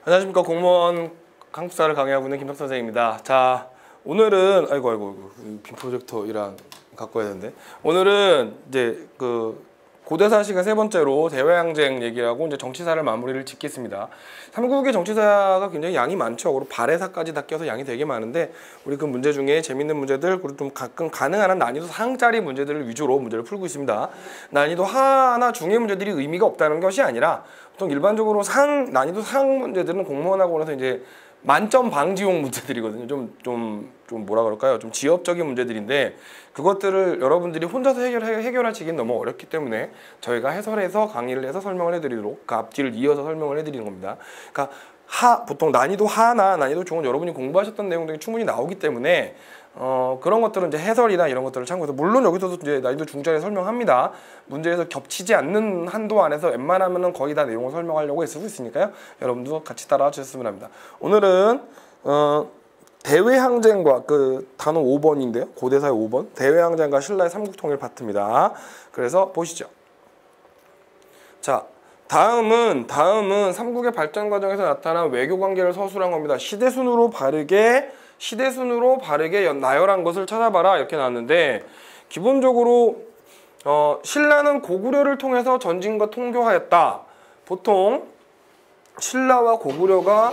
안녕하십니까. 공무원 한국사를 강의하고 있는 김석 선생입니다. 자, 오늘은 아이고 빔 프로젝터이랑 갖고 와야 되는데, 오늘은 이제 고대사 시간 세 번째로 대외항쟁 얘기하고 이제 정치사를 마무리를 짓겠습니다. 삼국의 정치사가 굉장히 양이 많죠. 그리고 발해사까지 다 껴서 양이 되게 많은데, 우리 그 문제 중에 재밌는 문제들, 그리고 좀 가끔 가능한 한 난이도 상짜리 문제들을 위주로 문제를 풀고 있습니다. 난이도 하나 중의 문제들이 의미가 없다는 것이 아니라, 보통 일반적으로 난이도 상 문제들은 공무원학원에서 이제 만점 방지용 문제들이거든요. 좀 뭐라 그럴까요? 좀 지엽적인 문제들인데, 그것들을 여러분들이 혼자서 해결하시기는 너무 어렵기 때문에 저희가 해설해서 강의를 해서 설명을 해드리도록, 그 앞뒤를 이어서 설명을 해드리는 겁니다. 그러니까 보통 난이도 하나 난이도 중은 여러분이 공부하셨던 내용들이 충분히 나오기 때문에 그런 것들은 이제 해설이나 이런 것들을 참고해서, 물론 여기서도 이제 난이도 중짜리 설명합니다. 문제에서 겹치지 않는 한도 안에서 웬만하면은 거의 다 내용을 설명하려고 애쓰고 있으니까요. 여러분도 같이 따라와 주셨으면 합니다. 오늘은 대외항쟁과 단어 5번인데요. 고대사의 5번. 대외항쟁과 신라의 삼국통일 파트입니다. 그래서 보시죠. 자, 다음은 삼국의 발전 과정에서 나타난 외교 관계를 서술한 겁니다. 시대순으로 바르게 나열한 것을 찾아봐라, 이렇게 나왔는데, 기본적으로 신라는 고구려를 통해서 전진과 통교하였다. 보통 신라와 고구려가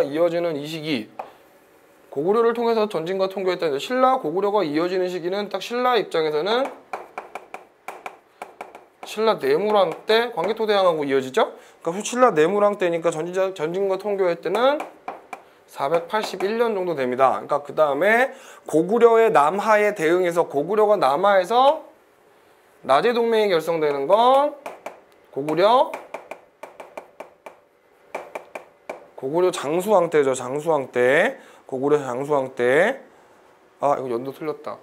이어지는 이 시기, 고구려를 통해서 전진과 통교했다. 신라 고구려가 이어지는 시기는 딱 신라 입장에서는 신라 내무랑 때 광개토대왕하고 이어지죠. 그러니까 신라 내무랑 때니까 전진과 통교할 때는 481년 정도 됩니다. 그러니까 그 다음에 고구려의 남하에 대응해서, 고구려가 남하에서 나제 동맹이 결성되는 건 고구려 장수왕 때죠. 고구려 장수왕 때. 아, 이거 연도 틀렸다.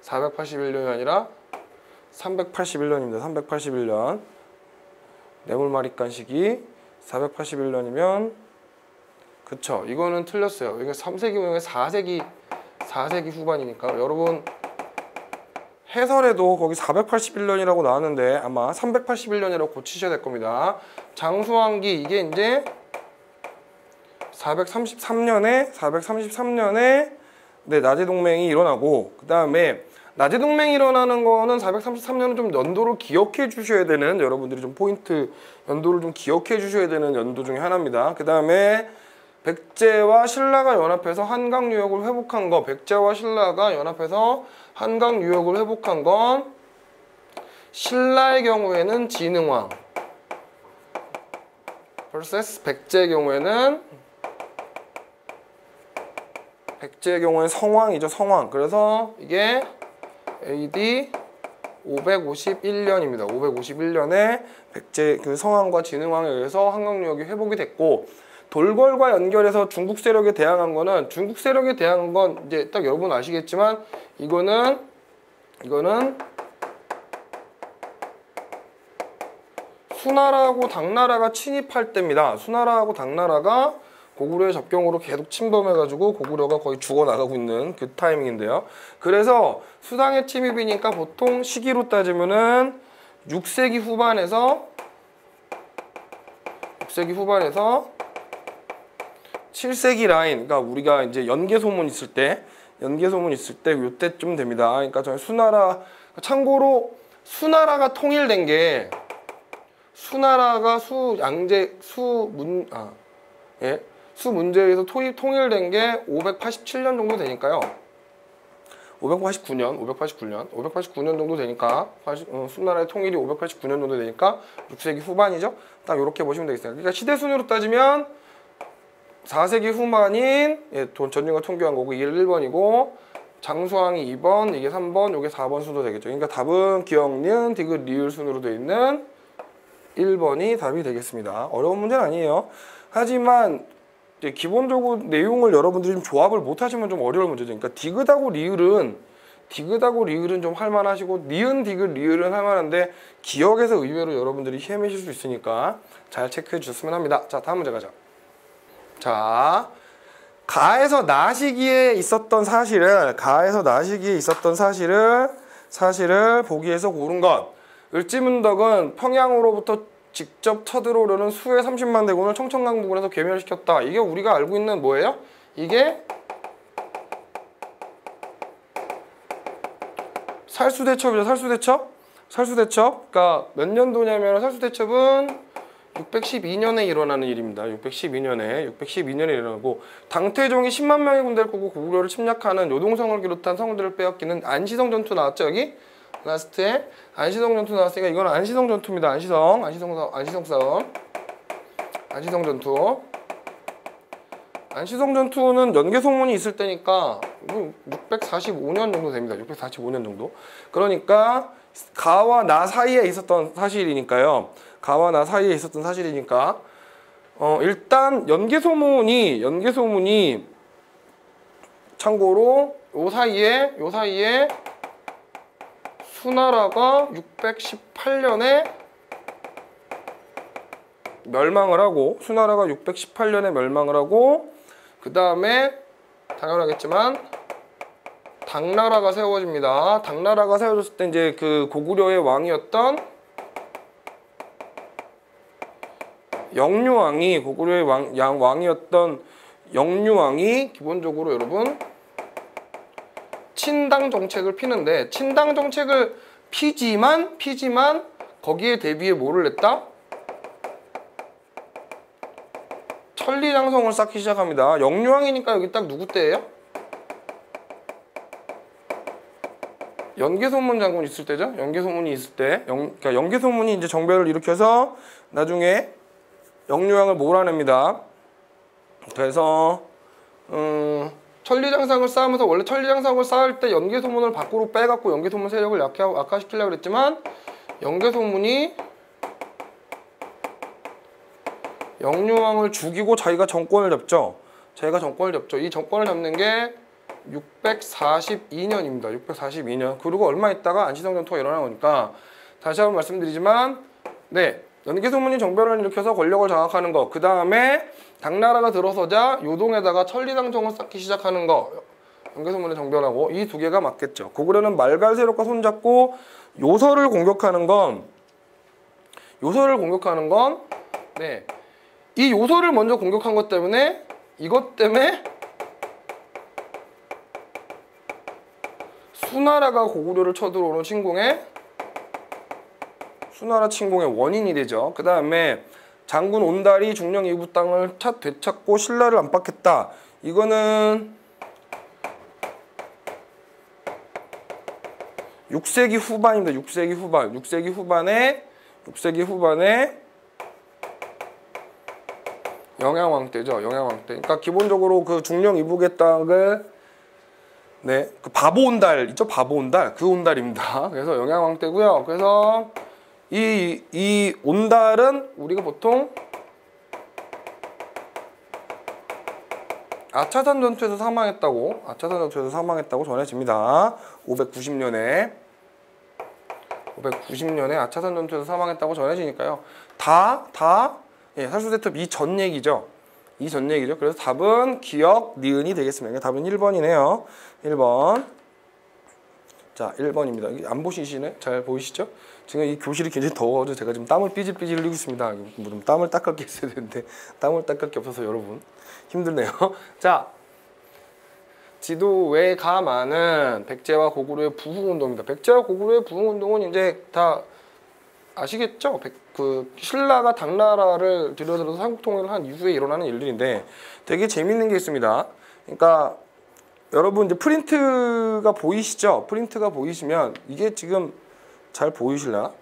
481년이 아니라 381년입니다. 381년. 뇌물마립간 시기 481년이면, 그쵸, 이거는 틀렸어요. 이게 3세기면 4세기 후반이니까 여러분 해설에도 거기 481년이라고 나왔는데 아마 381년이라고 고치셔야 될 겁니다. 장수왕기, 이게 이제 433년에 나제 동맹이 일어나고, 그 다음에 나제 동맹이 일어나는 거는 433년은 좀 연도를 기억해 주셔야 되는, 여러분들이 좀 포인트 연도를 좀 기억해 주셔야 되는 연도 중에 하나입니다. 그 다음에 백제와 신라가 연합해서 한강 유역을 회복한 거, 신라의 경우에는 진흥왕 vs 백제의 경우에는 성왕이죠. 성왕. 그래서 이게 AD 551년입니다. 551년에 백제 성왕과 진흥왕에 의해서 한강 유역이 회복이 됐고, 돌궐과 연결해서 중국 세력에 대항한 건 이제 딱 여러분 아시겠지만, 이거는 수나라하고 당나라가 침입할 때입니다. 수나라하고 당나라가 고구려의 접경으로 계속 침범해가지고 고구려가 거의 죽어나가고 있는 그 타이밍인데요. 그래서 수당의 침입이니까 보통 시기로 따지면은 6세기 후반에서 7세기 라인, 그러니까 우리가 이제 연개소문 있을 때 요때쯤 됩니다. 그러니까 저희 참고로 수나라가 통일된 게, 수문제에서 통일된 게 587년 정도 되니까요. 589년 정도 되니까, 수나라의 통일이 589년 정도 되니까 6세기 후반이죠. 딱 이렇게 보시면 되겠습니다. 그러니까 시대순으로 따지면 4세기 후반인 전진과 통교한 거고, 이게 1번이고, 장수왕이 2번, 이게 3번, 이게 4번 순으로 되겠죠. 그러니까 답은 기역, 니은, 디귿, 리을 순으로 되어 있는 1번이 답이 되겠습니다. 어려운 문제는 아니에요. 하지만 이제 기본적으로 내용을 여러분들이 좀 조합을 못 하시면 좀 어려울 문제죠. 그러니까 디귿하고 리을은 좀 할만하시고, 니은, 디귿, 리을은 할만한데, 기억에서 의외로 여러분들이 헤매실 수 있으니까 잘 체크해 주셨으면 합니다. 자, 다음 문제 가자. 자, 가에서 나 시기에 있었던 사실을 보기에서 고른 것. 을지문덕은 평양으로부터 직접 쳐들어오려는 수의 30만 대군을 청천강 부근에서 괴멸시켰다. 이게 우리가 알고 있는 뭐예요? 이게 살수대첩이죠. 살수대첩. 그러니까 몇 년도냐면 살수대첩은 612년에 일어나는 일입니다. 612년에 일어나고 당태종이 10만 명의 군대를 꾸고 고구려를 침략하는 요동성을 비롯한 성들을 빼앗기는 안시성 전투 나왔죠. 여기 라스트에 안시성 전투 나왔으니까 이건 안시성 전투입니다. 안시성 싸움. 안시성 전투. 안시성 전투는 연개소문이 있을 때니까 645년 정도 됩니다. 645년 정도. 그러니까 가와 나 사이에 있었던 사실이니까요. 일단 연개소문이 참고로 요 사이에 수나라가 618년에 멸망을 하고 그 다음에 당연하겠지만 당나라가 세워집니다. 당나라가 세워졌을 때 이제 그 고구려의 왕이었던 영유왕이 고구려의 왕이었던 영유왕이 기본적으로 여러분 친당 정책을 피는데 친당 정책을 피지만 거기에 대비해 뭐를 냈다? 천리장성을 쌓기 시작합니다. 영유왕이니까 여기 딱 누구 때예요? 연개소문 장군 있을 때죠. 연개소문이 있을 때, 그러니까 연개소문이 이제 정변을 일으켜서 나중에 영유왕을 몰아냅니다. 그래서 천리장성을 쌓으면서 원래 천리장성을 쌓을 때 연개소문을 밖으로 빼갖고 연개소문 세력을 약화시키려고 그랬지만 연개소문이 영유왕을 죽이고 자기가 정권을 잡죠. 이 정권을 잡는 게 642년입니다. 642년. 그리고 얼마 있다가 안시성 전투가 일어나니까 다시 한번 말씀드리지만 네, 연개소문이 정변을 일으켜서 권력을 장악하는 거, 그 다음에 당나라가 들어서자 요동에다가 천리장성을 쌓기 시작하는 거, 연개소문의 정변하고 이 두 개가 맞겠죠. 고구려는 말갈 세력과 손잡고 요서를 공격하는 건 네, 이 요서를 먼저 공격한 것 때문에 이것 때문에 수나라가 고구려를 쳐들어오는 수나라 침공의 원인이 되죠. 그 다음에 장군 온달이 중령 이부 땅을 되찾고 신라를 안팎했다. 이거는 6세기 후반입니다. 6세기 후반에 영양왕 때죠. 그러니까 기본적으로 그 중령 이북의 땅을 네, 그 바보 온달 있죠. 그 온달입니다. 그래서 영양왕 때고요. 그래서 이 온달은 우리가 보통 아차산 전투에서 사망했다고 전해집니다. 590년에 아차산 전투에서 사망했다고 전해지니까요. 예, 살수대첩 이전 얘기죠. 그래서 답은 기억, 니은이 되겠습니다. 답은 1번이네요. 1번. 자, 1번입니다. 안 보시시네? 잘 보이시죠? 지금 이 교실이 굉장히 더워서 제가 지금 땀을 삐질삐질 흘리고 있습니다. 좀 땀을 닦을 게 있어야 되는데 땀을 닦을 게 없어서 여러분 힘드네요. 자, 지도에 가마는 백제와 고구려의 부흥운동입니다. 백제와 고구려의 부흥운동은 이제 다 아시겠죠? 그 신라가 당나라를 들여들어서 삼국통일을 한 이후에 일어나는 일들인데 되게 재밌는 게 있습니다. 그러니까 여러분 이제 프린트가 보이시죠? 프린트가 보이시면 이게 지금 잘 보이실려나?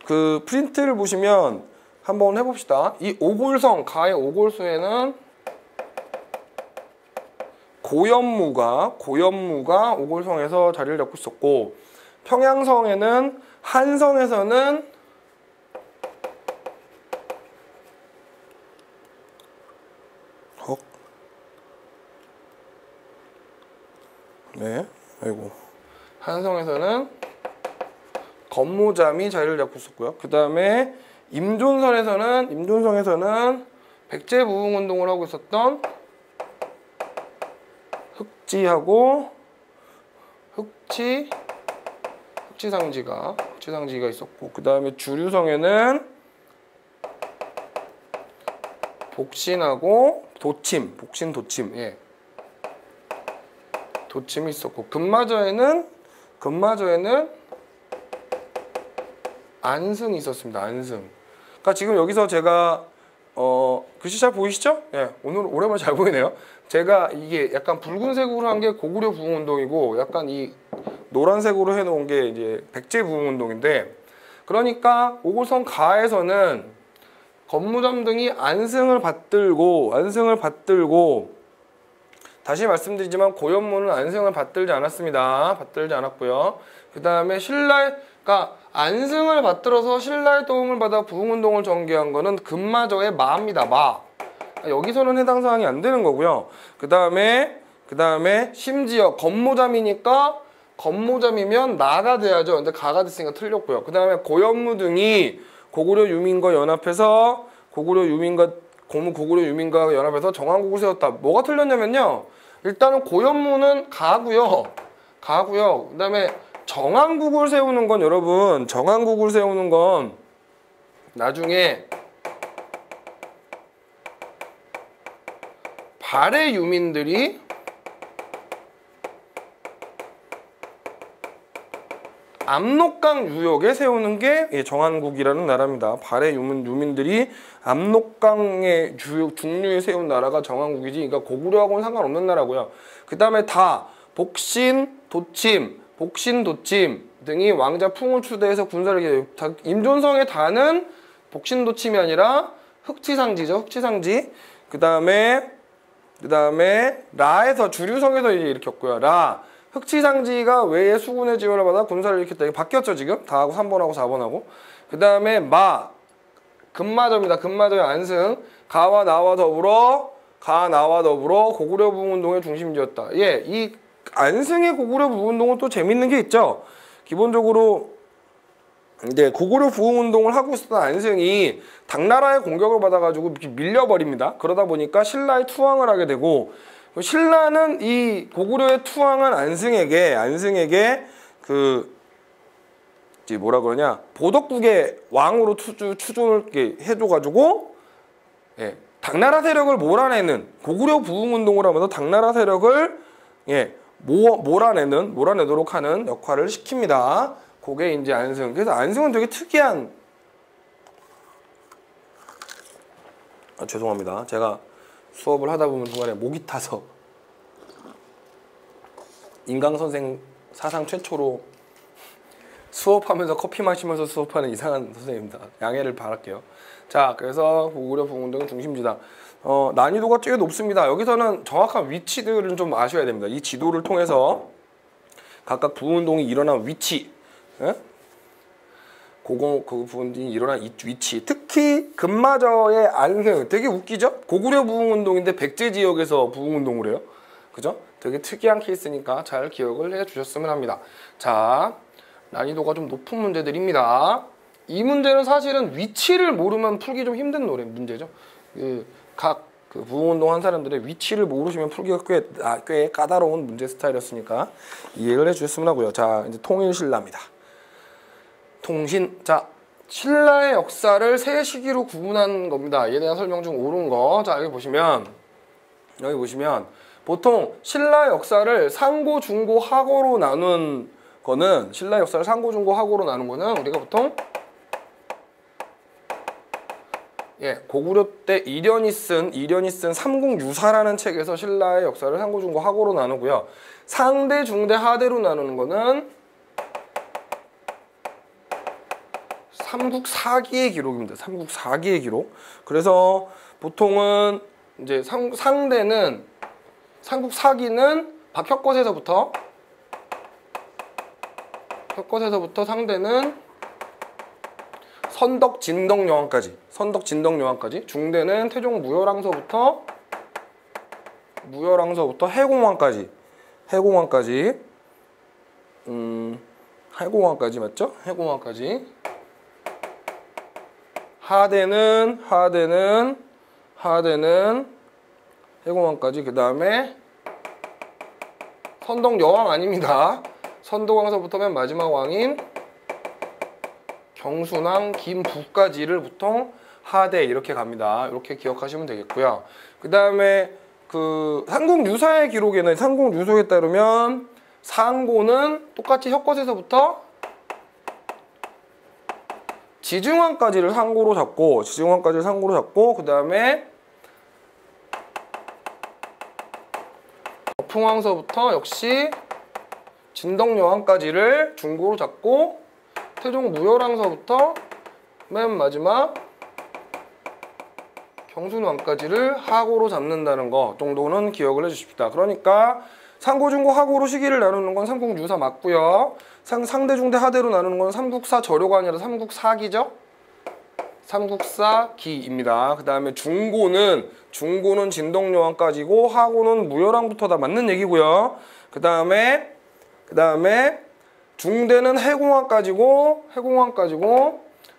그 프린트를 보시면 한번 해봅시다. 이 오골성, 가의 오골수에는 고연무가 오골성에서 자리를 잡고 있었고, 평양성에는 한성에서는 네, 아이고. 한성에서는 건모잠이 자리를 잡고 있었고요. 그 다음에 임존성에서는 백제 부흥운동을 하고 있었던 흑지하고 흑치상지가 흑지상지가 있었고, 그 다음에 주류성에는 복신하고 도침, 복신 도침, 예, 도침이 있었고, 금마저에는 안승이 있었습니다. 안승. 그러니까 지금 여기서 제가 글씨 잘 보이시죠? 예, 오늘 오랜만에 잘 보이네요. 제가 이게 약간 붉은색으로 한 게 고구려 부흥운동이고, 약간 이 노란색으로 해놓은 게 이제 백제 부흥운동인데, 그러니까 오고성 가에서는 건무점 등이 안승을 받들고 다시 말씀드리지만 고연문은 안승을 받들지 않았습니다. 받들지 않았고요. 그 다음에 그러니까 안승을 받들어서 신라의 도움을 받아 부흥운동을 전개한 거는 금마저의 마입니다. 마. 여기서는 해당 사항이 안 되는 거고요. 그 다음에 심지어 건모잠이니까 건모잠이면 나가 돼야죠. 근데 가가 됐으니까 틀렸고요. 그 다음에 고연무 등이 고구려 유민과 연합해서 고구려 유민과 연합해서 정한국을 세웠다. 뭐가 틀렸냐면요. 일단은 고연무는 가고요. 그 다음에 정한국을 세우는 건 여러분, 정한국을 세우는 건 나중에 발해 유민들이 압록강 유역에 세우는 게 정한국이라는 나라입니다. 발해 유민들이 압록강의 중류에 세운 나라가 정한국이지, 그러니까 고구려하고는 상관없는 나라고요. 그 다음에 다 복신, 도침 등이 왕자 풍을 추대해서 군사를 임존성의 다는 복신, 도침이 아니라 흑지상지죠. 흑지상지. 그 다음에 라에서 주류성에서 이제 일으켰고요. 라. 흑지상지가 외의 수군의 지원을 받아 군사를 일으켰다. 이게 바뀌었죠, 지금? 다하고 3번하고 4번하고. 그 다음에 금마저입니다. 금마저의 안승. 가와 나와 더불어 고구려 부흥운동의 중심지였다. 예, 이 안승의 고구려 부흥운동은 또 재밌는 게 있죠. 기본적으로 이제 고구려 부흥운동을 하고 있었던 안승이 당나라의 공격을 받아가지고 밀려버립니다. 그러다 보니까 신라의 투항을 하게 되고, 신라는 이 고구려의 투항한 안승에게 그 뭐라 그러냐, 보덕국의 왕으로 추존을 해줘가지고, 예, 당나라 세력을 몰아내는, 고구려 부흥운동을 하면서 당나라 세력을 몰아내도록 하는 역할을 시킵니다. 그게 이제 안승. 그래서 안승은 되게 특이한, 죄송합니다. 제가 수업을 하다 보면 중간에 목이 타서, 인강 선생 사상 최초로 수업하면서 커피 마시면서 수업하는 이상한 선생님입니다. 양해를 바랄게요. 자, 그래서 고구려 부흥운동의 중심지다. 난이도가 꽤 높습니다. 여기서는 정확한 위치들은 좀 아셔야 됩니다. 이 지도를 통해서 각각 부흥운동이 일어난 위치, 예? 그 부흥운동이 일어난 위치, 특히 금마저의 안승, 되게 웃기죠? 고구려 부흥운동인데 백제 지역에서 부흥운동을 해요. 그죠? 되게 특이한 케이스니까 잘 기억을 해주셨으면 합니다. 자, 난이도가 좀 높은 문제들입니다. 이 문제는 사실은 위치를 모르면 풀기 좀 힘든 문제죠. 각 부흥운동 한 사람들의 위치를 모르시면 풀기가 꽤 까다로운 문제 스타일이었으니까 이해를 해주셨으면 하고요. 자, 이제 통일신라입니다. 자, 신라의 역사를 세 시기로 구분한 겁니다. 이에 대한 설명 중 옳은 거. 자, 여기 보시면 보통 신라 역사를 상고, 중고, 하고로 나눈 거는, 우리가 보통 고구려 때 이련이 쓴 삼국유사라는 책에서 신라의 역사를 상고, 중고, 하고로 나누고요. 상대, 중대, 하대로 나누는 거는 삼국사기의 기록입니다. 삼국사기의 기록. 그래서 보통은 이제 삼국사기는 박혁거세서부터 상대는 선덕진덕여왕까지, 중대는 태종 무열왕서부터 해공왕까지 맞죠? 해공왕까지. 하대는 해공왕까지. 그 다음에 선덕여왕 아닙니다. 선덕왕서부터 맨 마지막 왕인 경순왕 김부까지를 보통 하대 이렇게 갑니다. 이렇게 기억하시면 되겠고요. 그 다음에 그 삼국유사의 기록에는 삼국유소에 따르면 상고는 똑같이 혁것에서부터 지증왕까지를 상고로 잡고 그 다음에 풍왕서부터 역시 진덕여왕까지를 중고로 잡고 태종무열왕서부터 맨 마지막 경순왕까지를 하고로 잡는다는 거 정도는 기억을 해주십시다. 그러니까 상고, 중고, 하고로 시기를 나누는 건 삼국유사 맞고요. 상대, 중대, 하대로 나누는 건 삼국사 저료가 아니라 삼국사기죠. 삼국사기입니다. 그 다음에 중고는 진덕여왕까지고 하고는 무열왕부터 다 맞는 얘기고요. 그 다음에 중대는 해공왕까지고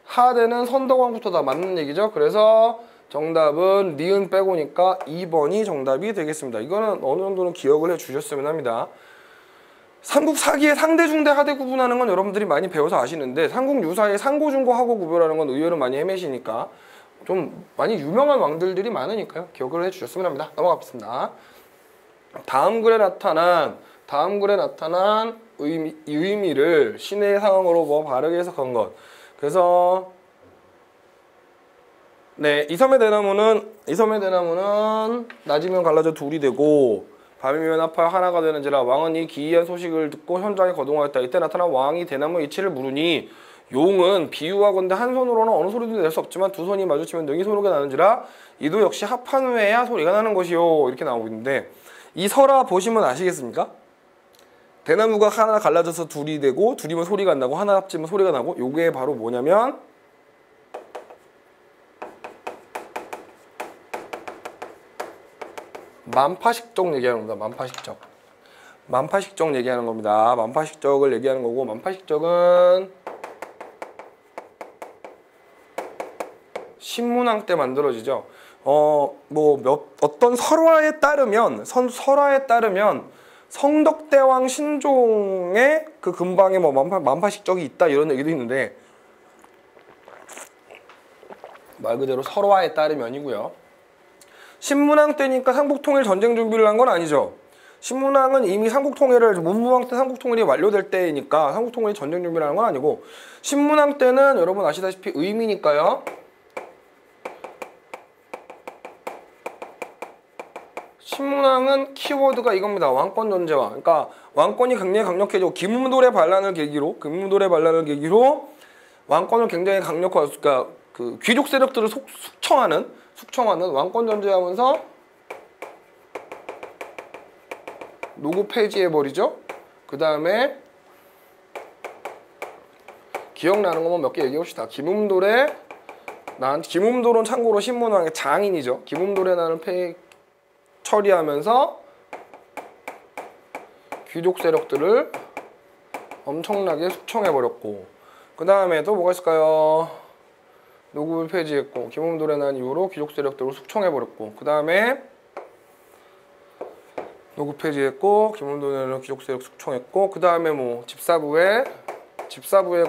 하대는 선덕왕부터 다 맞는 얘기죠. 그래서 정답은 니은 빼고니까 2번이 정답이 되겠습니다. 이거는 어느 정도는 기억을 해주셨으면 합니다. 삼국사기의 상대, 중대, 하대 구분하는 건 여러분들이 많이 배워서 아시는데 삼국유사의 상고, 중고, 하고 구별하는 건 의외로 많이 헤매시니까 좀 많이 유명한 왕들이 많으니까요. 기억을 해주셨으면 합니다. 넘어가겠습니다. 다음 글에 나타난 의미를 신의 상황으로 뭐 바르게 해석한 것. 그래서 네, 이섬의 대나무는 낮이면 갈라져 둘이 되고 밤이면 합하여 하나가 되는지라 왕은 이 기이한 소식을 듣고 현장에 거동하였다. 이때 나타난 왕이 대나무의 이치를 물으니 용은 비유하건대 한 손으로는 어느 소리도 낼 수 없지만 두 손이 마주치면 능히 소리가 나는지라 이도 역시 합한 후에야 소리가 나는 것이요. 이렇게 나오고 있는데 이 설화 보시면 아시겠습니까? 대나무가 하나 갈라져서 둘이 되고 둘이면 소리가 안 나고 하나 합치면 소리가 나고 요게 바로 뭐냐면 만파식적 얘기하는 겁니다. 만파식적 얘기하는 겁니다. 만파식적을 얘기하는 거고 만파식적은 신문왕 때 만들어지죠. 어떤 설화에 따르면 성덕대왕 신종의 그 근방에 뭐 만파식적이 있다 이런 얘기도 있는데 말 그대로 설화에 따르면이고요. 신문왕 때니까 삼국통일 전쟁 준비를 한 건 아니죠. 신문왕은 이미 삼국통일을 문무왕 때 삼국통일이 완료될 때이니까 삼국통일이 전쟁 준비를 하는 건 아니고 신문왕 때는 여러분 아시다시피 의미니까요. 신문왕은 키워드가 이겁니다. 왕권 전제화. 그러니까 왕권이 굉장히 강력해지고 김무돌의 반란을 계기로 왕권을 굉장히 강력화, 그러니까 그 귀족 세력들을 숙청하는 왕권 전제하면서 노고 폐지해버리죠. 그 다음에 기억나는 것만 몇 개 얘기해봅시다. 김음돌은 참고로 신문왕의 장인이죠. 김음돌의 난을 처리하면서 귀족 세력들을 엄청나게 숙청해버렸고 그 다음에 또 뭐가 있을까요? 노국을 폐지했고 김음돌의 난 이후로 귀족 세력들을 숙청해버렸고 그 다음에 노국 폐지했고 김음돌의 난 귀족 세력 숙청했고 그 다음에 뭐 집사부의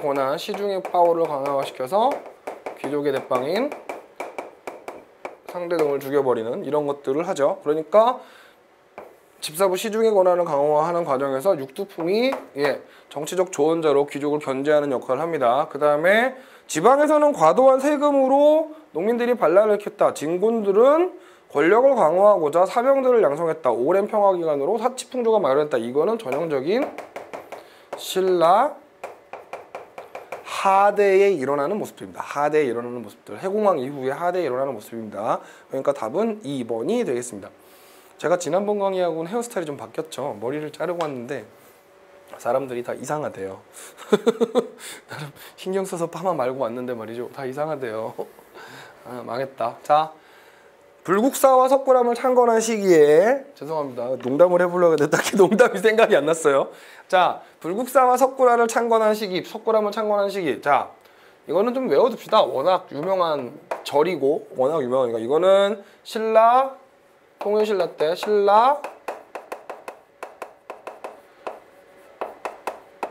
권한 시중의 파워를 강화시켜서 귀족의 대빵인 상대동을 죽여버리는 이런 것들을 하죠. 그러니까 집사부 시중의 권한을 강화하는 과정에서 육두풍이 정치적 조언자로 귀족을 견제하는 역할을 합니다. 그 다음에 지방에서는 과도한 세금으로 농민들이 반란을 일으켰다. 진군들은 권력을 강화하고자 사병들을 양성했다. 오랜 평화기간으로 사치풍조가 마련했다. 이거는 전형적인 신라 하대에 일어나는 모습들입니다. 하대에 일어나는 모습들. 해공왕 이후에 하대에 일어나는 모습입니다. 그러니까 답은 2번이 되겠습니다. 제가 지난번 강의하고는 헤어스타일이 좀 바뀌었죠. 머리를 자르고 왔는데 사람들이 다 이상하대요. 나름 신경 써서 파마 말고 왔는데 말이죠. 다 이상하대요. 아, 망했다. 자, 불국사와 석굴암을 창건한 시기에 죄송합니다. 농담을 해보려고 했는데 딱히 농담이 생각이 안 났어요. 자, 불국사와 석굴암을 창건한 시기. 자, 이거는 좀 외워둡시다. 워낙 유명한 절이고 워낙 유명하니까. 이거는 신라 통일신라 때 신라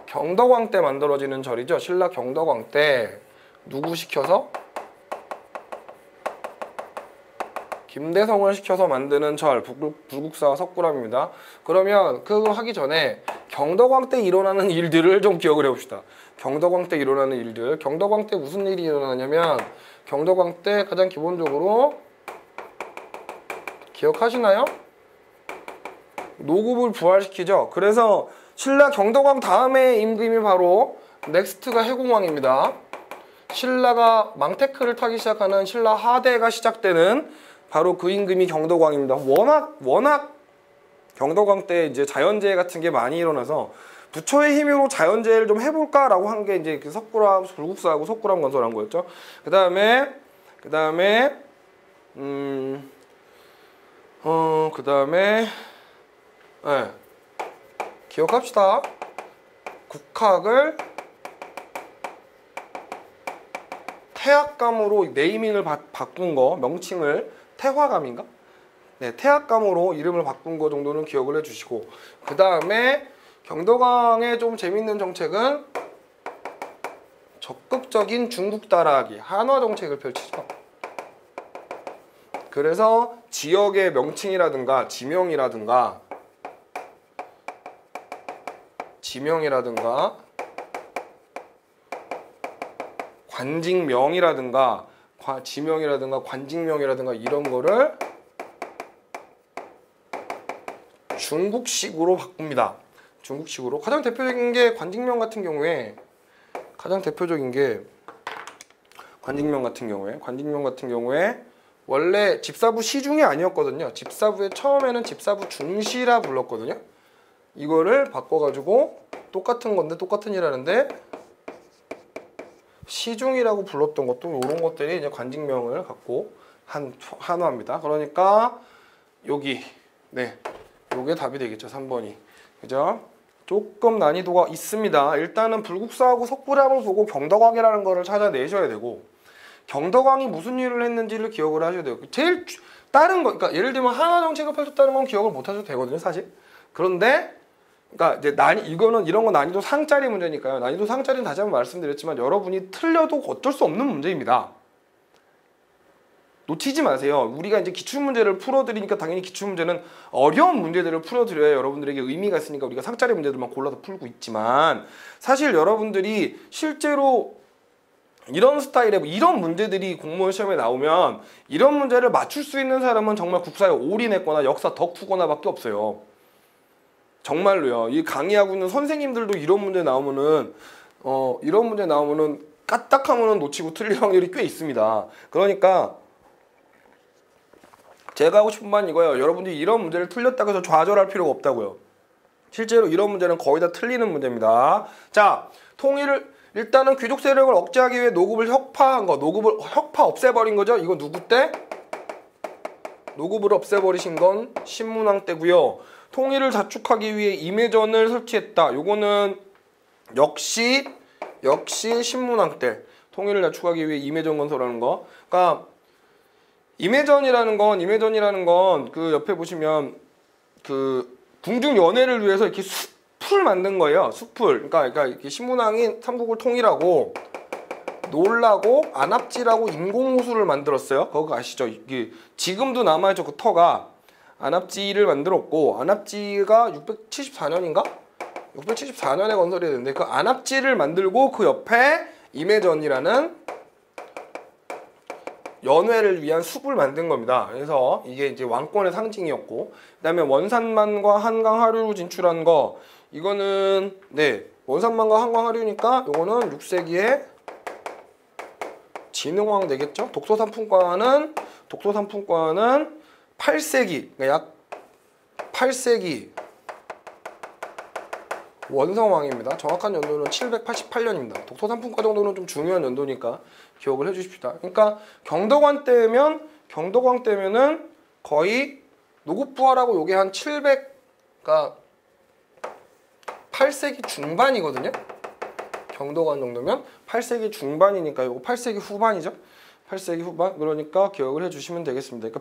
경덕왕 때 만들어지는 절이죠. 신라 경덕왕 때 누구 시켜서? 김대성을 시켜서 만드는 철, 불국사 석굴암입니다. 그러면 그거 하기 전에 경덕왕 때 일어나는 일들을 좀 기억을 해봅시다. 경덕왕 때 일어나는 일들. 경덕왕 때 무슨 일이 일어나냐면 경덕왕 때 가장 기본적으로 기억하시나요? 노급을 부활시키죠. 그래서 신라 경덕왕 다음에 임금이 바로 넥스트가 해공왕입니다. 신라가 망테크를 타기 시작하는 신라 하대가 시작되는 바로 그 임금이 경덕왕입니다. 워낙 경덕왕 때 이제 자연재해 같은 게 많이 일어나서 부처의 힘으로 자연재해를 좀 해볼까라고 한 게 이제 그 석굴암 불국사하고 석굴암 건설한 거였죠. 그 다음에 네. 기억합시다. 국학을 태학감으로 네이밍을 바꾼 거, 명칭을 태화감인가? 네, 태학감으로 이름을 바꾼 거 정도는 기억을 해주시고, 그 다음에 경덕왕의 좀 재밌는 정책은 적극적인 중국 따라하기, 한화 정책을 펼치죠. 그래서 지역의 명칭이라든가 지명이라든가 관직명이라든가 지명이라든가 관직명이라든가 이런 거를 중국식으로 바꿉니다. 중국식으로. 가장 대표적인 게 관직명 같은 경우에 원래 집사부 시중이 아니었거든요. 집사부에 처음에는 집사부 중시라 불렀거든요. 이거를 바꿔가지고 똑같은 건데 똑같은 일하는데 시중이라고 불렀던 것도 이런 것들이 이제 관직명을 갖고 한 한화입니다. 그러니까 여기 요게 답이 되겠죠. 3번이. 그죠? 조금 난이도가 있습니다. 일단은 불국사하고 석굴암을 보고 경덕왕이라는 거를 찾아내셔야 되고 경덕왕이 무슨 일을 했는지를 기억을 하셔야 돼요. 제일 다른 거, 그러니까 예를 들면 한화 정책을 펼쳤다는 건 기억을 못 하셔도 되거든요, 사실. 그런데 그러니까 이제 이런 건 난이도 상짜리 문제니까요. 난이도 상짜리는 다시 한번 말씀드렸지만 여러분이 틀려도 어쩔 수 없는 문제입니다. 놓치지 마세요. 우리가 이제 기출문제를 풀어드리니까 당연히 기출문제는 어려운 문제들을 풀어드려야 여러분들에게 의미가 있으니까 우리가 상짜리 문제들만 골라서 풀고 있지만 사실 여러분들이 실제로 이런 스타일의 이런 문제들이 공무원 시험에 나오면 이런 문제를 맞출 수 있는 사람은 정말 국사에 올인했거나 역사 덕후거나 밖에 없어요. 정말로요. 이 강의하고 있는 선생님들도 이런 문제 나오면은 까딱하면은 놓치고 틀릴 확률이 꽤 있습니다. 그러니까 제가 하고 싶은 말은 이거예요. 여러분들이 이런 문제를 틀렸다고 해서 좌절할 필요가 없다고요. 실제로 이런 문제는 거의 다 틀리는 문제입니다. 자, 일단은 귀족 세력을 억제하기 위해 노급을 혁파한 거, 혁파 없애버린 거죠. 이거 누구 때? 노급을 없애버리신 건 신문왕 때고요. 통일을 자축하기 위해 임해전을 설치했다. 요거는 역시 신문왕 때 통일을 자축하기 위해 임해전 건설하는 거. 그러니까 임해전이라는 건 그 옆에 보시면 그 궁중 연회를 위해서 이렇게 숲을 만든 거예요. 숲을. 그러니까 이렇게 신문왕이 삼국을 통일하고 놀라고 안압지라고 인공호수를 만들었어요. 그거 아시죠? 이게 지금도 남아있죠. 그 터가 안압지를 만들었고 안압지가 674년인가? 674년에 건설이 됐는데 그 안압지를 만들고 그 옆에 임해전이라는 연회를 위한 숲을 만든 겁니다. 그래서 이게 이제 왕권의 상징이었고 그다음에 원산만과 한강 하류로 진출한 거 이거는 원산만과 한강 하류니까 요거는 6세기에 진흥왕 되겠죠? 독소삼풍과는 8세기, 그러니까 약 8세기 원성왕입니다. 정확한 연도는 788년입니다. 독소삼풍과 정도는 좀 중요한 연도니까 기억을 해주십시다. 그러니까 경덕왕 때면은 거의 노급부활하고 요게 한 700, 8세기 중반이거든요. 경덕왕 정도면 8세기 중반이니까 요거 8세기 후반이죠. 8세기 후반. 그러니까 기억을 해주시면 되겠습니다. 그러니까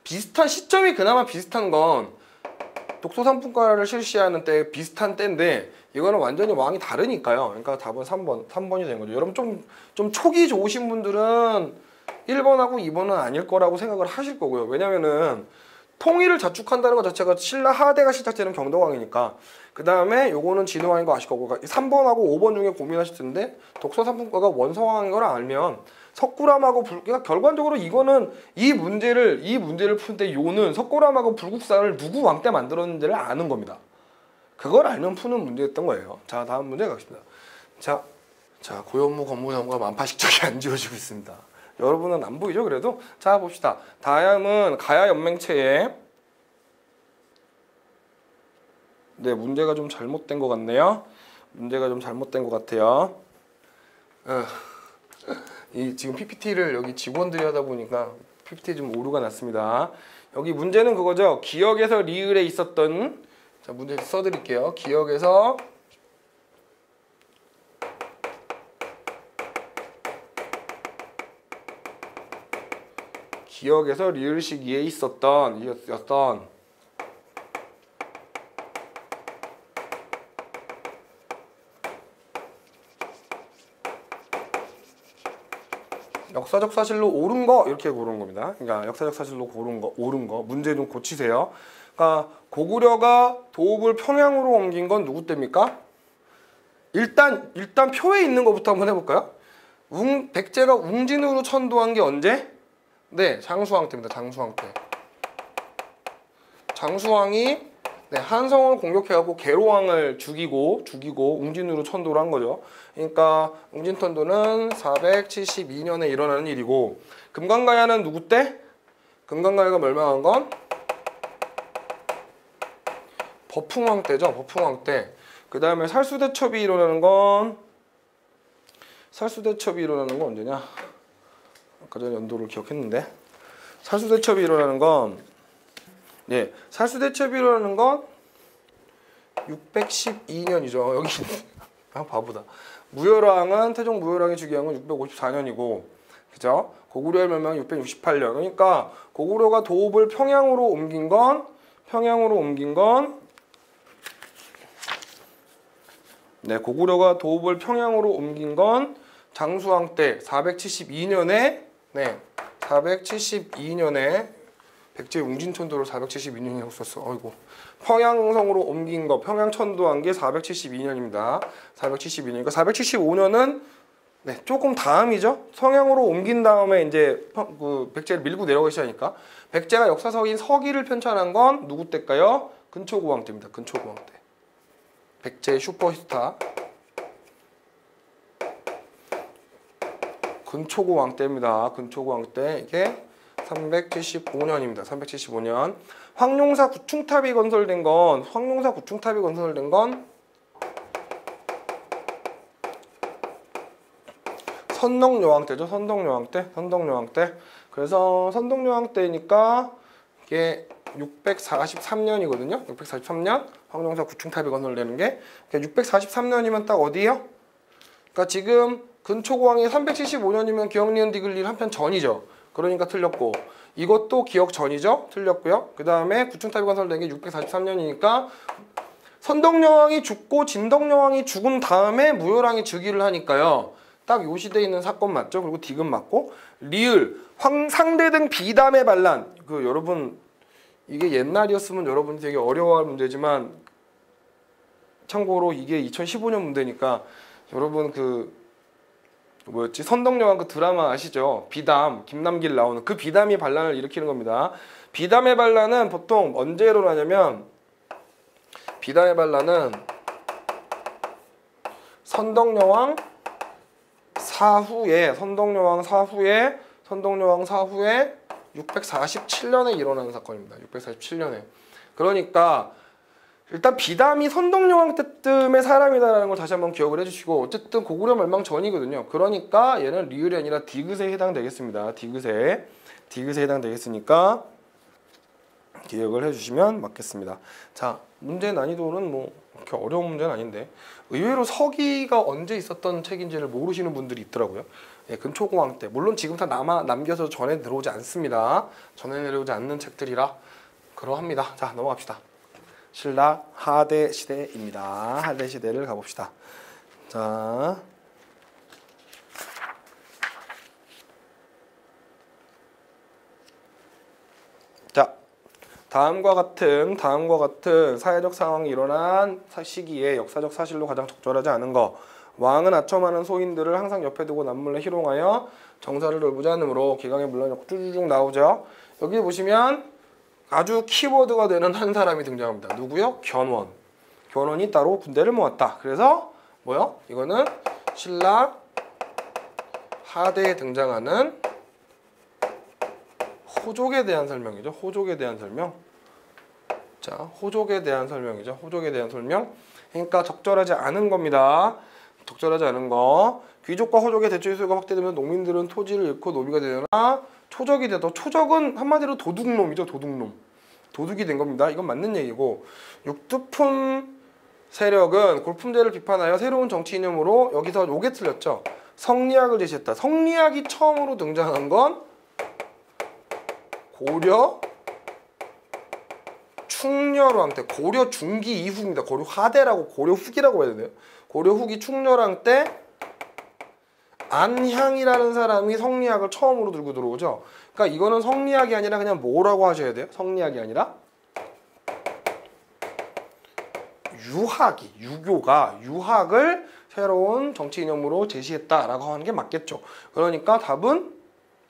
비슷한 시점이 그나마 비슷한 건 독소상품가를 실시하는 때 비슷한 때인데 이거는 완전히 왕이 다르니까요. 그러니까 답은 3번이 된 거죠. 여러분 좀 촉이 좋으신 분들은 1번하고 2번은 아닐 거라고 생각을 하실 거고요. 왜냐면은 통일을 자축한다는 것 자체가 신라 하대가 시작되는 경덕왕이니까. 그 다음에 요거는 진흥왕인 거 아실 거고 3번하고 5번 중에 고민하실 텐데 독소상품가가 원성왕인 걸 알면 석굴암하고 그러니까 결과적으로 이거는 이 문제를 푸는 때 요는 석굴암하고 불국사를 누구 왕 때 만들었는지를 아는 겁니다. 그걸 알면 푸는 문제였던 거예요. 자, 다음 문제 가겠습니다. 자, 고현무 건무나무가 만파식적이 안 지워지고 있습니다. 여러분은 안 보이죠? 그래도 자 봅시다. 다음은 가야 연맹체에 네 문제가 좀 잘못된 것 같네요. 문제가 좀 잘못된 것 같아요. 이 지금 PPT를 여기 직원들이 하다 보니까 PPT에 좀 오류가 났습니다. 여기 문제는 그거죠. 기역에서 리을에 있었던 자 문제 써드릴게요. 기역에서 리을 시기에 있었던 역사적 사실로 옳은 거 이렇게 고른 겁니다. 그러니까 역사적 사실로 옳은 거 문제 좀 고치세요. 그러니까 고구려가 도읍을 평양으로 옮긴 건 누구 때입니까? 일단 표에 있는 것부터 한번 해볼까요? 백제가 웅진으로 천도한 게 언제? 네, 장수왕 때입니다. 장수왕 때. 장수왕이 네, 한성을 공격해갖고 계로왕을 죽이고 웅진으로 천도를 한 거죠. 그러니까 웅진천도는 472년에 일어나는 일이고 금강가야는 누구 때? 금강가야가 멸망한 건 버풍왕 때죠. 버풍왕 때. 그 다음에 살수대첩이 일어나는 건 언제냐? 아까 전에 연도를 기억했는데 살수대첩이 일어나는 건 612년이죠. 여기 바보다. 태종 무열왕이 즉위한 건 654년이고 그죠? 고구려의 멸망이 668년. 그러니까 고구려가 도읍을 평양으로 옮긴 건 장수왕 때 472년에 백제 웅진천도를 472년이라고 썼어. 어이고. 평양성으로 옮긴 거, 평양천도한 게 472년입니다. 472년이니까 475년은 조금 다음이죠. 성향으로 옮긴 다음에 이제 백제를 밀고 내려가기 시작하니까 백제가 역사서인 서기를 편찬한 건 누구 때일까요? 근초고왕 때입니다. 근초고왕 때. 백제의 슈퍼스타. 근초고왕 때입니다. 근초고왕 때 이게 375년입니다. 375년. 황룡사 구충탑이 건설된 건 선덕여왕 때죠. 선덕여왕 때. 그래서 선덕여왕 때니까 이게 643년이거든요. 643년 황룡사 구충탑이 건설되는 게 643년이면 딱 어디요? 그러니까 지금 근초고왕이 375년이면 기억 니은 디귿 한편 전이죠. 그러니까 틀렸고 이것도 기억 전이죠. 틀렸고요. 그 다음에 구충탑이 건설된 게 643년이니까 선덕여왕이 죽고 진덕여왕이 죽은 다음에 무열왕이 즉위를 하니까요. 딱 요 시대에 있는 사건 맞죠? 그리고 디귿 맞고 리을, 상대 등 비담의 반란. 여러분 이게 옛날이었으면 여러분이 되게 어려워할 문제지만 참고로 이게 2015년 문제니까 여러분 선덕여왕 드라마 아시죠? 비담, 김남길 나오는 그 비담이 반란을 일으키는 겁니다. 비담의 반란은 보통 언제 일어나냐면 선덕여왕 사후에 647년에 일어나는 사건입니다. 647년에. 그러니까 일단 비담이 선덕여왕 때쯤의 사람이다라는 걸 다시 한번 기억을 해주시고 어쨌든 고구려 멸망 전이거든요. 그러니까 얘는 리을이 아니라 디귿에 해당되겠습니다. 디귿에 해당되겠으니까 기억을 해주시면 맞겠습니다. 자, 문제 난이도는 뭐 그렇게 어려운 문제는 아닌데 의외로 서기가 언제 있었던 책인지를 모르시는 분들이 있더라고요. 근초고왕 때. 물론 지금 다 남겨서 전해 들어오지 않습니다. 전해 내려오지 않는 책들이라 그러합니다. 자, 넘어갑시다. 신라 하대 시대입니다. 하대 시대를 가봅시다. 자, 다음과 같은 사회적 상황이 일어난 시기에 역사적 사실로 가장 적절하지 않은 거. 왕은 아첨하는 소인들을 항상 옆에 두고 남몰래 희롱하여 정사를 돌보자 하므로 기강에 물러놓고 쭈쭈쭉 나오죠. 여기 보시면 아주 키워드가 되는 한 사람이 등장합니다. 누구요? 견원. 견원이 따로 군대를 모았다. 그래서 뭐요? 이거는 신라 하대에 등장하는 호족에 대한 설명이죠. 호족에 대한 설명. 자, 호족에 대한 설명이죠. 호족에 대한 설명. 그러니까 적절하지 않은 겁니다. 적절하지 않은 거. 귀족과 호족의 대출 수요가 확대되면 농민들은 토지를 잃고 노비가 되거나 초적이 되더. 초적은 한마디로 도둑놈이죠. 도둑놈. 도둑이 된 겁니다. 이건 맞는 얘기고, 육두품 세력은 골품제를 비판하여 새로운 정치 이념으로, 여기서 요게 틀렸죠. 성리학을 제시했다. 성리학이 처음으로 등장한 건 고려 충렬왕 때, 고려 중기 이후입니다. 고려 하대라고, 고려 후기라고 해야 되나요? 고려 후기 충렬왕 때 안향이라는 사람이 성리학을 처음으로 들고 들어오죠. 그러니까 이거는 성리학이 아니라 그냥 뭐라고 하셔야 돼요? 성리학이 아니라 유교가 유학을 새로운 정치 이념으로 제시했다라고 하는 게 맞겠죠. 그러니까 답은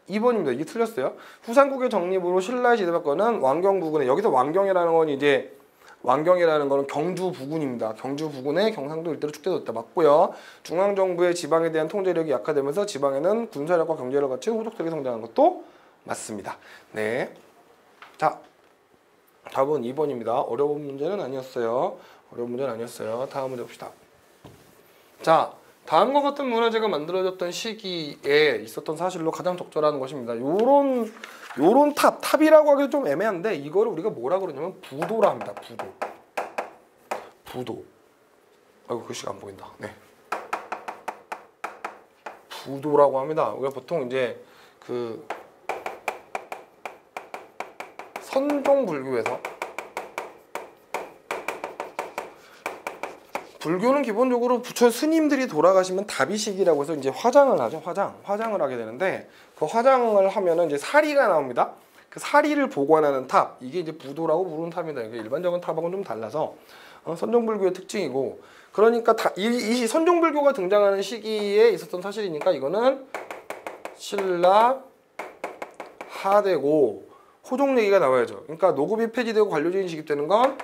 2번입니다. 이게 틀렸어요. 후삼국의 정립으로 신라의 지배받고는 왕경 부근에, 여기서 왕경이라는 건 이제 왕경이라는 거는 경주 부근입니다. 경주 부근에 경상도 일대로 축대됐다. 맞고요. 중앙정부의 지방에 대한 통제력이 약화되면서 지방에는 군사력과 경제력 갖춘 호족들이 성장한 것도 맞습니다. 네. 자, 답은 2번입니다. 어려운 문제는 아니었어요. 어려운 문제는 아니었어요. 다음 문제 봅시다. 자, 다음과 같은 문화재가 만들어졌던 시기에 있었던 사실로 가장 적절한 것입니다. 요런 탑이라고 하기도 좀 애매한데, 이거를 우리가 뭐라 그러냐면 부도라 합니다. 부도. 아이고, 글씨가 안 보인다. 네. 부도라고 합니다. 우리가 보통 이제 그 선종불교에서, 불교는 기본적으로 부처 스님들이 돌아가시면 다비식이라고 해서 이제 화장을 하죠. 화장을 하게 되는데, 그 화장을 하면은 이제 사리가 나옵니다. 그 사리를 보관하는 탑, 이게 이제 부도라고 부르는 탑입니다. 이게 일반적인 탑하고는 좀 달라서 선종불교의 특징이고, 그러니까 이 선종불교가 등장하는 시기에 있었던 사실이니까 이거는 신라 하대고 호족 얘기가 나와야죠. 그러니까 노급이 폐지되고 관료제인 시기되는 건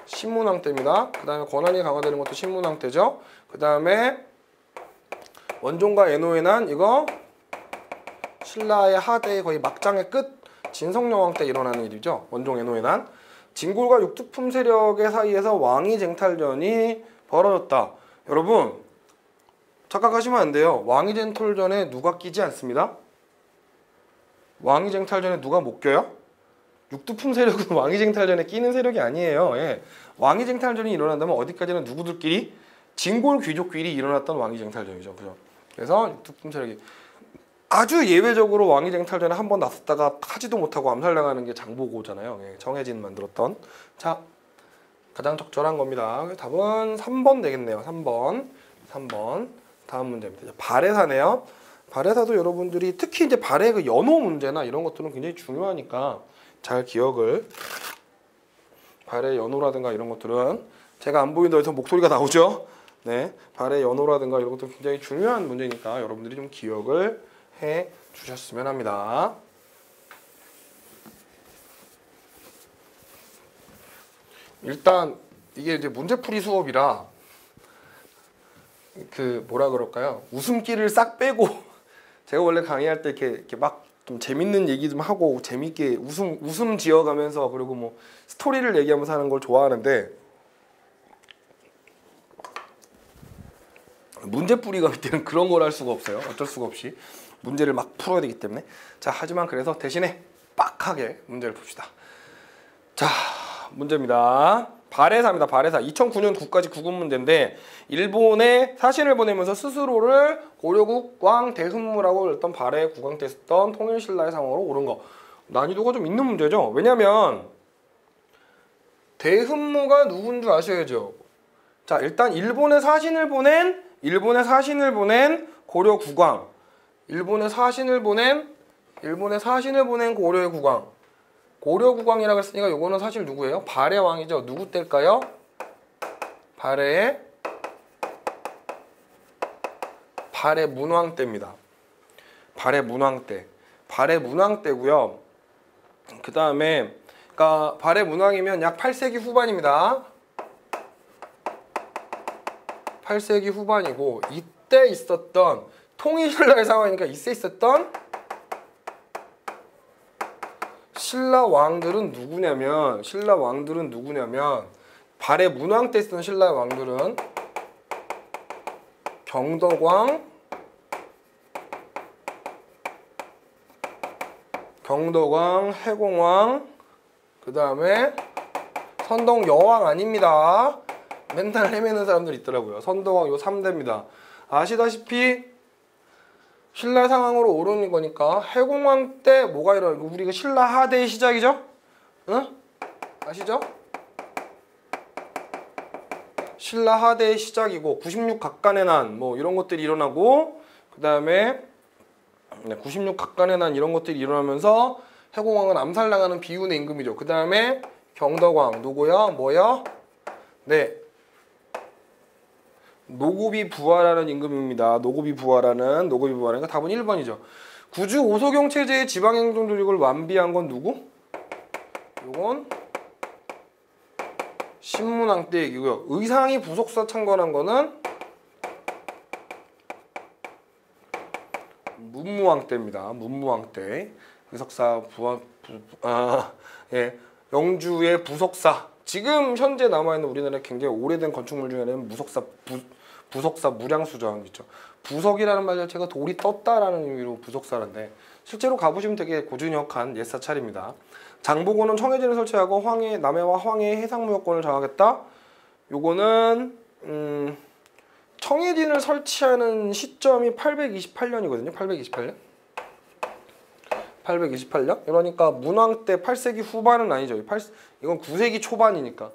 신문왕 때입니다. 그 다음에 권한이 강화되는 것도 신문왕 때죠. 그 다음에 원종과 애노의 난, 이거 신라의 하대의 거의 막장의 끝, 진성여왕 때 일어나는 일이죠. 원종 애노의 난. 진골과 육두품 세력의 사이에서 왕위 쟁탈전이 벌어졌다. 여러분, 착각하시면 안 돼요. 왕위 쟁탈전에 누가 끼지 않습니다. 왕위 쟁탈전에 누가 못 껴요? 육두품 세력은 왕위 쟁탈전에 끼는 세력이 아니에요. 예. 왕위 쟁탈전이 일어난다면 어디까지나 누구들끼리? 진골 귀족끼리 일어났던 왕위 쟁탈전이죠. 그죠? 그래서 육두품 세력이 아주 예외적으로 왕위 쟁탈전에 한 번 나섰다가 하지도 못하고 암살당하는 게 장보고잖아요. 예. 정해진 만들었던. 자, 가장 적절한 겁니다. 답은 3번 되겠네요. 3번. 다음 문제입니다. 발해사네요. 발해사도 여러분들이 특히 이제 발해 그 연호 문제나 이런 것들은 굉장히 중요하니까 잘 기억을. 발해 연호라든가 이런 것들은 제가 안 보인다 해서 목소리가 나오죠. 네, 발해 연호라든가 이런 것도 굉장히 중요한 문제니까 여러분들이 좀 기억을 해 주셨으면 합니다. 일단 이게 이제 문제풀이 수업이라 그 뭐라 그럴까요? 웃음기를 싹 빼고 제가 원래 강의할 때 이렇게 막 좀 재밌는 얘기 좀 하고 재밌게 웃음 지어가면서, 그리고 뭐 스토리를 얘기하면서 하는 걸 좋아하는데, 문제풀이가 할 때는 그런 걸 할 수가 없어요. 어쩔 수가 없이 문제를 막 풀어야 되기 때문에. 자, 하지만 그래서 대신에 빡하게 문제를 풉시다. 자, 문제입니다. 발해사입니다. 발해사. 2009년 국가직 구급 문제인데, 일본에 사신을 보내면서 스스로를 고려국 왕 대흠무라고 불렀던 발해 국왕 때 쓰던 통일신라의 상황으로 옳은 거. 난이도가 좀 있는 문제죠. 왜냐면 대흠무가 누군 줄 아셔야죠. 자, 일단 일본에 사신을 보낸 고려 국왕. 일본에 사신을 보낸 고려의 국왕. 고려 국왕이라고 했으니까 요거는 사실 누구예요? 발해 왕이죠. 누구 때일까요? 발해 문왕 때입니다. 발해 문왕 때. 발해 문왕 때고요. 그다음에 그러니까 발해 문왕이면 약 8세기 후반입니다. 8세기 후반이고 이때 있었던 통일신라의 상황이니까 이때 있었던 신라 왕들은 누구냐면 발해 문왕 때 있었던 신라 왕들은 경덕왕, 해공왕, 그 다음에 선동 여왕 아닙니다. 맨날 헤매는 사람들 있더라고요. 선덕왕 요 3대입니다. 아시다시피 신라 상황으로 오르는 거니까 해공왕 때 뭐가 일어나고 우리가 신라 하대의 시작이죠? 응? 아시죠? 신라 하대의 시작이고 96각간의 난 뭐 이런 것들이 일어나고 그 다음에 96각간의 난 이런 것들이 일어나면서 해공왕은 암살당하는 비운의 임금이죠. 그 다음에 경덕왕 누구야? 뭐야? 네, 노고비 부하라는 임금입니다. 노고비 부하라는 답은 1번이죠. 구주 오소경 체제의 지방행정 조직을 완비한 건 누구? 요건 신문왕 때 얘기고요. 의상이 부속사 창건한 거는 문무왕 때입니다. 문무왕 때 의석사 영주의 부속사. 지금 현재 남아있는 우리나라에 굉장히 오래된 건축물 중에는 부속사 무량수정 있죠. 부석이라는 말 자체가 돌이 떴다라는 의미로 부속사인데 실제로 가보시면 되게 고즈넉한 옛 사찰입니다. 장보고는 청해진을 설치하고 남해와 황해의 해상무역권을 장악했다. 요거는 청해진을 설치하는 시점이 828년이거든요. 828년? 그러니까 문왕 때 8세기 후반은 아니죠. 이건 9세기 초반이니까.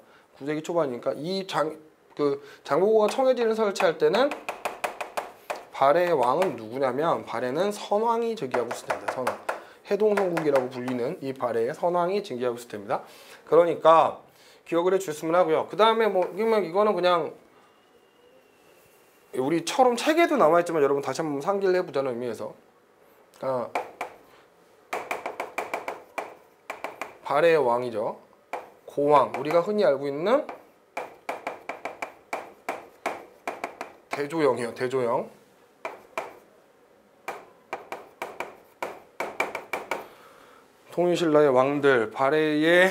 이 장보고가 청해진을 설치할 때는 발해의 왕은 누구냐면 발해는 선왕이 즉위하고 있을 때입니다. 선왕. 해동성국이라고 불리는 이 발해의 선왕이 즉위하고 있을 때입니다. 그러니까 기억을 해주셨으면 하고요. 그 다음에 이거는 그냥 우리처럼 책에도 남아있지만 여러분 다시 한번 상기를 해보자는 의미에서 발해의 왕이죠. 고왕, 우리가 흔히 알고 있는 대조영이요. 대조영. 통일신라의 왕들, 발해의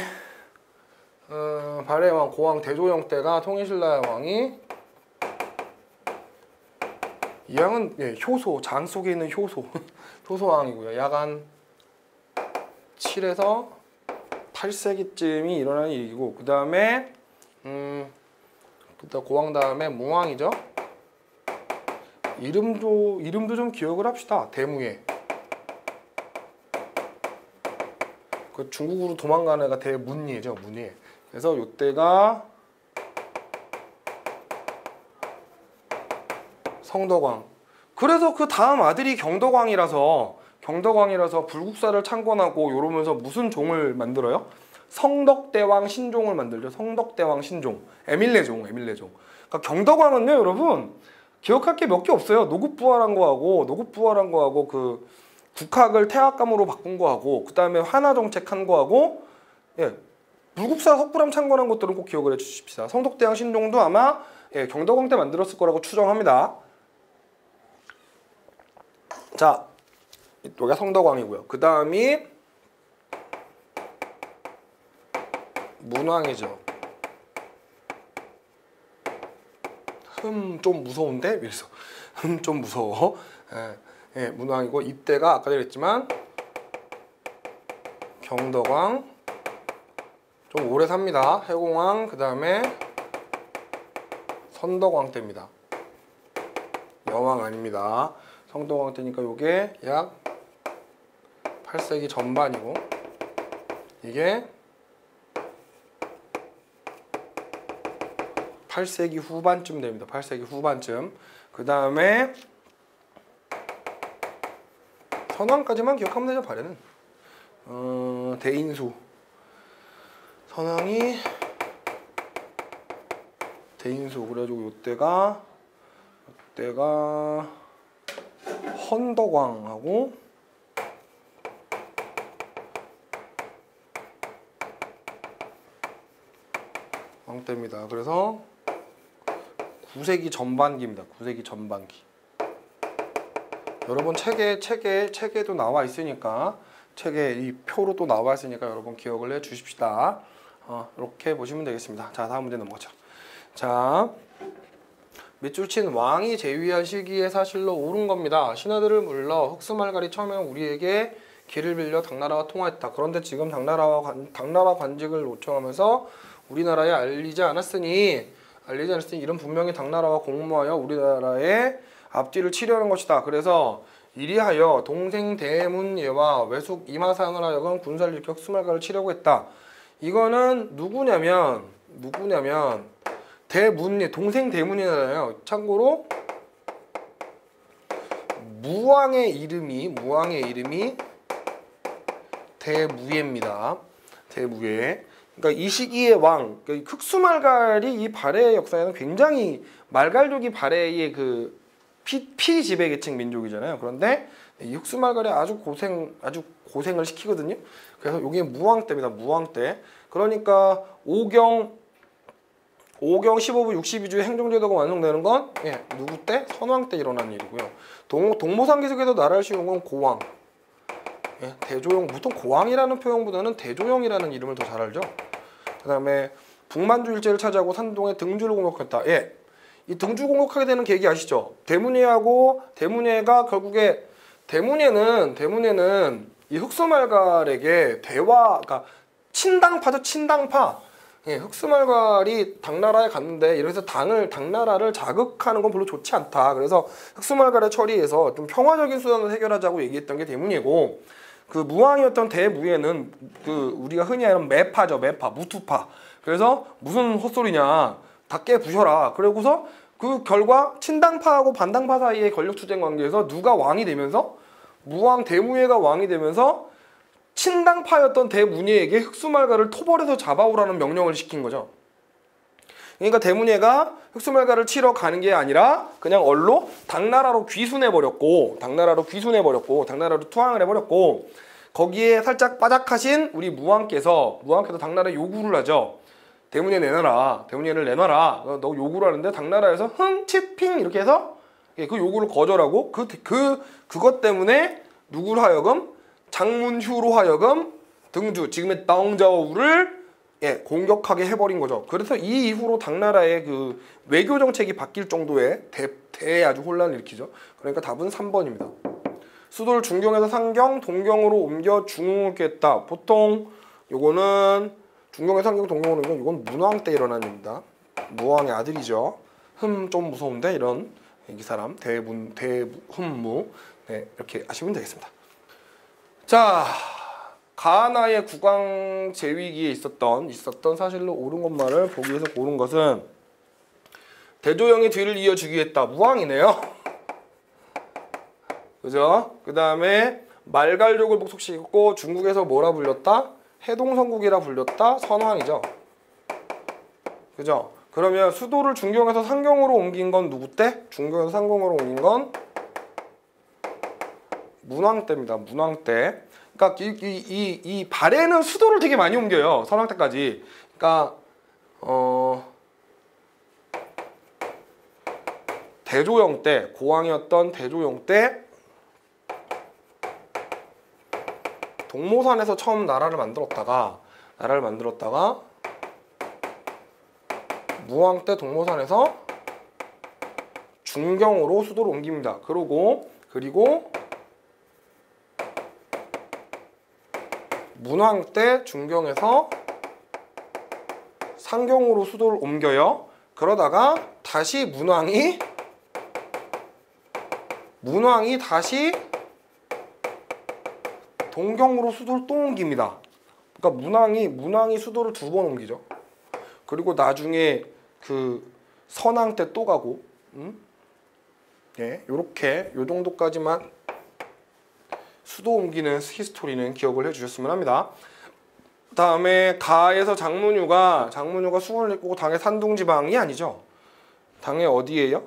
왕 고왕 대조영 때가 통일신라의 왕이 이 왕은 효소, 장 속에 있는 효소왕이고요. 약 한 7에서 8세기쯤이 일어나는 일이고 그 다음에 고왕 다음에 무왕이죠. 이름도 좀 기억을 합시다. 대무예. 그 중국으로 도망가는 애가 대문예죠. 문예. 그래서 요때가 성덕왕. 그래서 그 다음 아들이 경덕왕이라서 불국사를 창건하고 이러면서 무슨 종을 만들어요? 성덕대왕 신종을 만들죠. 성덕대왕 신종. 에밀레종. 그러니까 경덕왕은요, 여러분 기억할 게 몇 개 없어요. 노급부활한 거하고 그 국학을 태학감으로 바꾼 거하고 그 다음에 한화 정책한 거하고 불국사 석불암 창건한 것들은 꼭 기억을 해주십시다. 성덕대왕 신종도 아마 경덕왕 때 만들었을 거라고 추정합니다. 자, 여기가 성덕왕이고요. 그 다음이 문왕이죠. 좀 무서운데? 이래서 좀 무서워. 문왕이고 이때가 아까 그랬지만 경덕왕 좀 오래 삽니다. 해공왕 그 다음에 선덕왕 때입니다. 여왕 아닙니다. 성덕왕 때니까 요게 약 8세기 전반이고 이게 8세기 후반쯤 됩니다. 8세기 후반쯤. 그 다음에 선왕까지만 기억하면 되죠. 발해는 대인수 선왕이 대인수 그래가지고 요때가 헌덕왕하고 왕때입니다. 그래서 9세기 전반기입니다. 9세기 전반기. 여러분 책에도 나와 있으니까 책에 이 표로 또 나와 있으니까 여러분 기억을 해 주십시다. 이렇게 보시면 되겠습니다. 자, 다음 문제 넘어가죠. 자, 밑줄 친 왕이 재위한 시기에 사실로 옳은 겁니다. 신하들을 불러 흑수말갈이 처음에 우리에게 길을 빌려 당나라와 통화했다. 그런데 지금 당나라 관직을 요청하면서 우리나라에 알리지 않았으니 이런 분명히 당나라와 공모하여 우리나라의 앞뒤를 치려는 것이다. 그래서 이리하여 동생 대문예와 외숙 이마상을 하여금 군사를 일으켜 흑수말갈을 치려고 했다. 이거는 누구냐면 대문예, 동생 대문이잖아요. 참고로 무왕의 이름이 대무예입니다. 대무예. 그러니까 이 시기의 왕, 그러니까 흑수말갈이 이 발해 역사에는 굉장히 말갈족이 발해의 그 피지배계층 민족이잖아요. 그런데 이 흑수말갈이 아주 고생을 시키거든요. 그래서 이게 무왕 때입니다. 무왕 때. 그러니까 오경 15부 62주의 행정제도가 완성되는 건 누구 때? 선왕 때 일어난 일이고요. 동모상기석에서 나라를 씌운 건 고왕. 대조영, 보통 고왕이라는 표현보다는 대조영이라는 이름을 더 잘 알죠. 그 다음에 북만주 일제를 차지하고 산동에 등주를 공격했다. 이 등주 공격하게 되는 계기 아시죠? 대문예가 결국에 대문예는 이 흑수말갈에게 그러니까 친당파죠. 친당파. 흑수말갈이 당나라에 갔는데 이래서 당나라를 자극하는 건 별로 좋지 않다. 그래서 흑수말갈을 처리해서 좀 평화적인 수단으로 해결하자고 얘기했던 게 대문예고, 그 무왕이었던 대무예는 그 우리가 흔히 아는 매파죠. 매파, 무투파. 그래서 무슨 헛소리냐, 다 깨부셔라. 그러고서 그 결과 친당파하고 반당파 사이의 권력투쟁 관계에서 누가 왕이 되면서 무왕 대무예가 왕이 되면서 친당파였던 대문예에게 흑수말갈을 토벌해서 잡아오라는 명령을 시킨 거죠. 그러니까 대문예가 흑수말갈을 치러 가는 게 아니라 그냥 얼로 당나라로 귀순해버렸고 당나라로 투항을 해버렸고, 거기에 살짝 빠작하신 우리 무왕께서 당나라에 요구를 하죠. 대문예를 내놔라. 너 요구를 하는데 당나라에서 흥치핑 이렇게 해서 그 요구를 거절하고 그것 때문에 누구로 하여금 장문휴로 하여금 등주, 지금의 당저우를 공격하게 해버린 거죠. 그래서 이 이후로 당나라의 그 외교 정책이 바뀔 정도의 아주 혼란을 일으키죠. 그러니까 답은 3번입니다. 수도를 중경에서 상경, 동경으로 옮겨 중흥을 했다. 보통 요거는 중경에서 상경, 동경으로 옮겨, 이건 문왕 때 일어난 일입니다. 무왕의 아들이죠. 좀 무서운데 이런 이 사람 대훈무 이렇게 아시면 되겠습니다. 자, 가나의 국왕 제위기에 있었던 사실로 옳은 것만을 보기 위해서 고른 것은 대조영의 뒤를 이어주기 했다. 무왕이네요. 그죠? 그 다음에 말갈족을 복속시켰고 중국에서 뭐라 불렸다? 해동성국이라 불렸다. 선왕이죠. 그죠? 그러면 수도를 중경에서 상경으로 옮긴 건 누구 때? 중경에서 상경으로 옮긴 건 문왕 때입니다. 문왕 때. 그러니까 이 발해는 수도를 되게 많이 옮겨요. 선왕 때까지. 그러니까 대조영 때, 고왕이었던 대조영 때 동모산에서 처음 나라를 만들었다가 무왕 때 동모산에서 중경으로 수도를 옮깁니다. 그리고 문왕 때 중경에서 상경으로 수도를 옮겨요. 그러다가 다시 문왕이 다시 동경으로 수도를 또 옮깁니다. 그러니까 문왕이 수도를 2번 옮기죠. 그리고 나중에 그 선왕 때 또 가고, 예, 요렇게 요 정도까지만 수도 옮기는 히스토리는 기억을 해주셨으면 합니다. 다음에 가에서 장문유가 수군을 이끌고 당의 산둥지방이 아니죠. 당의 어디예요?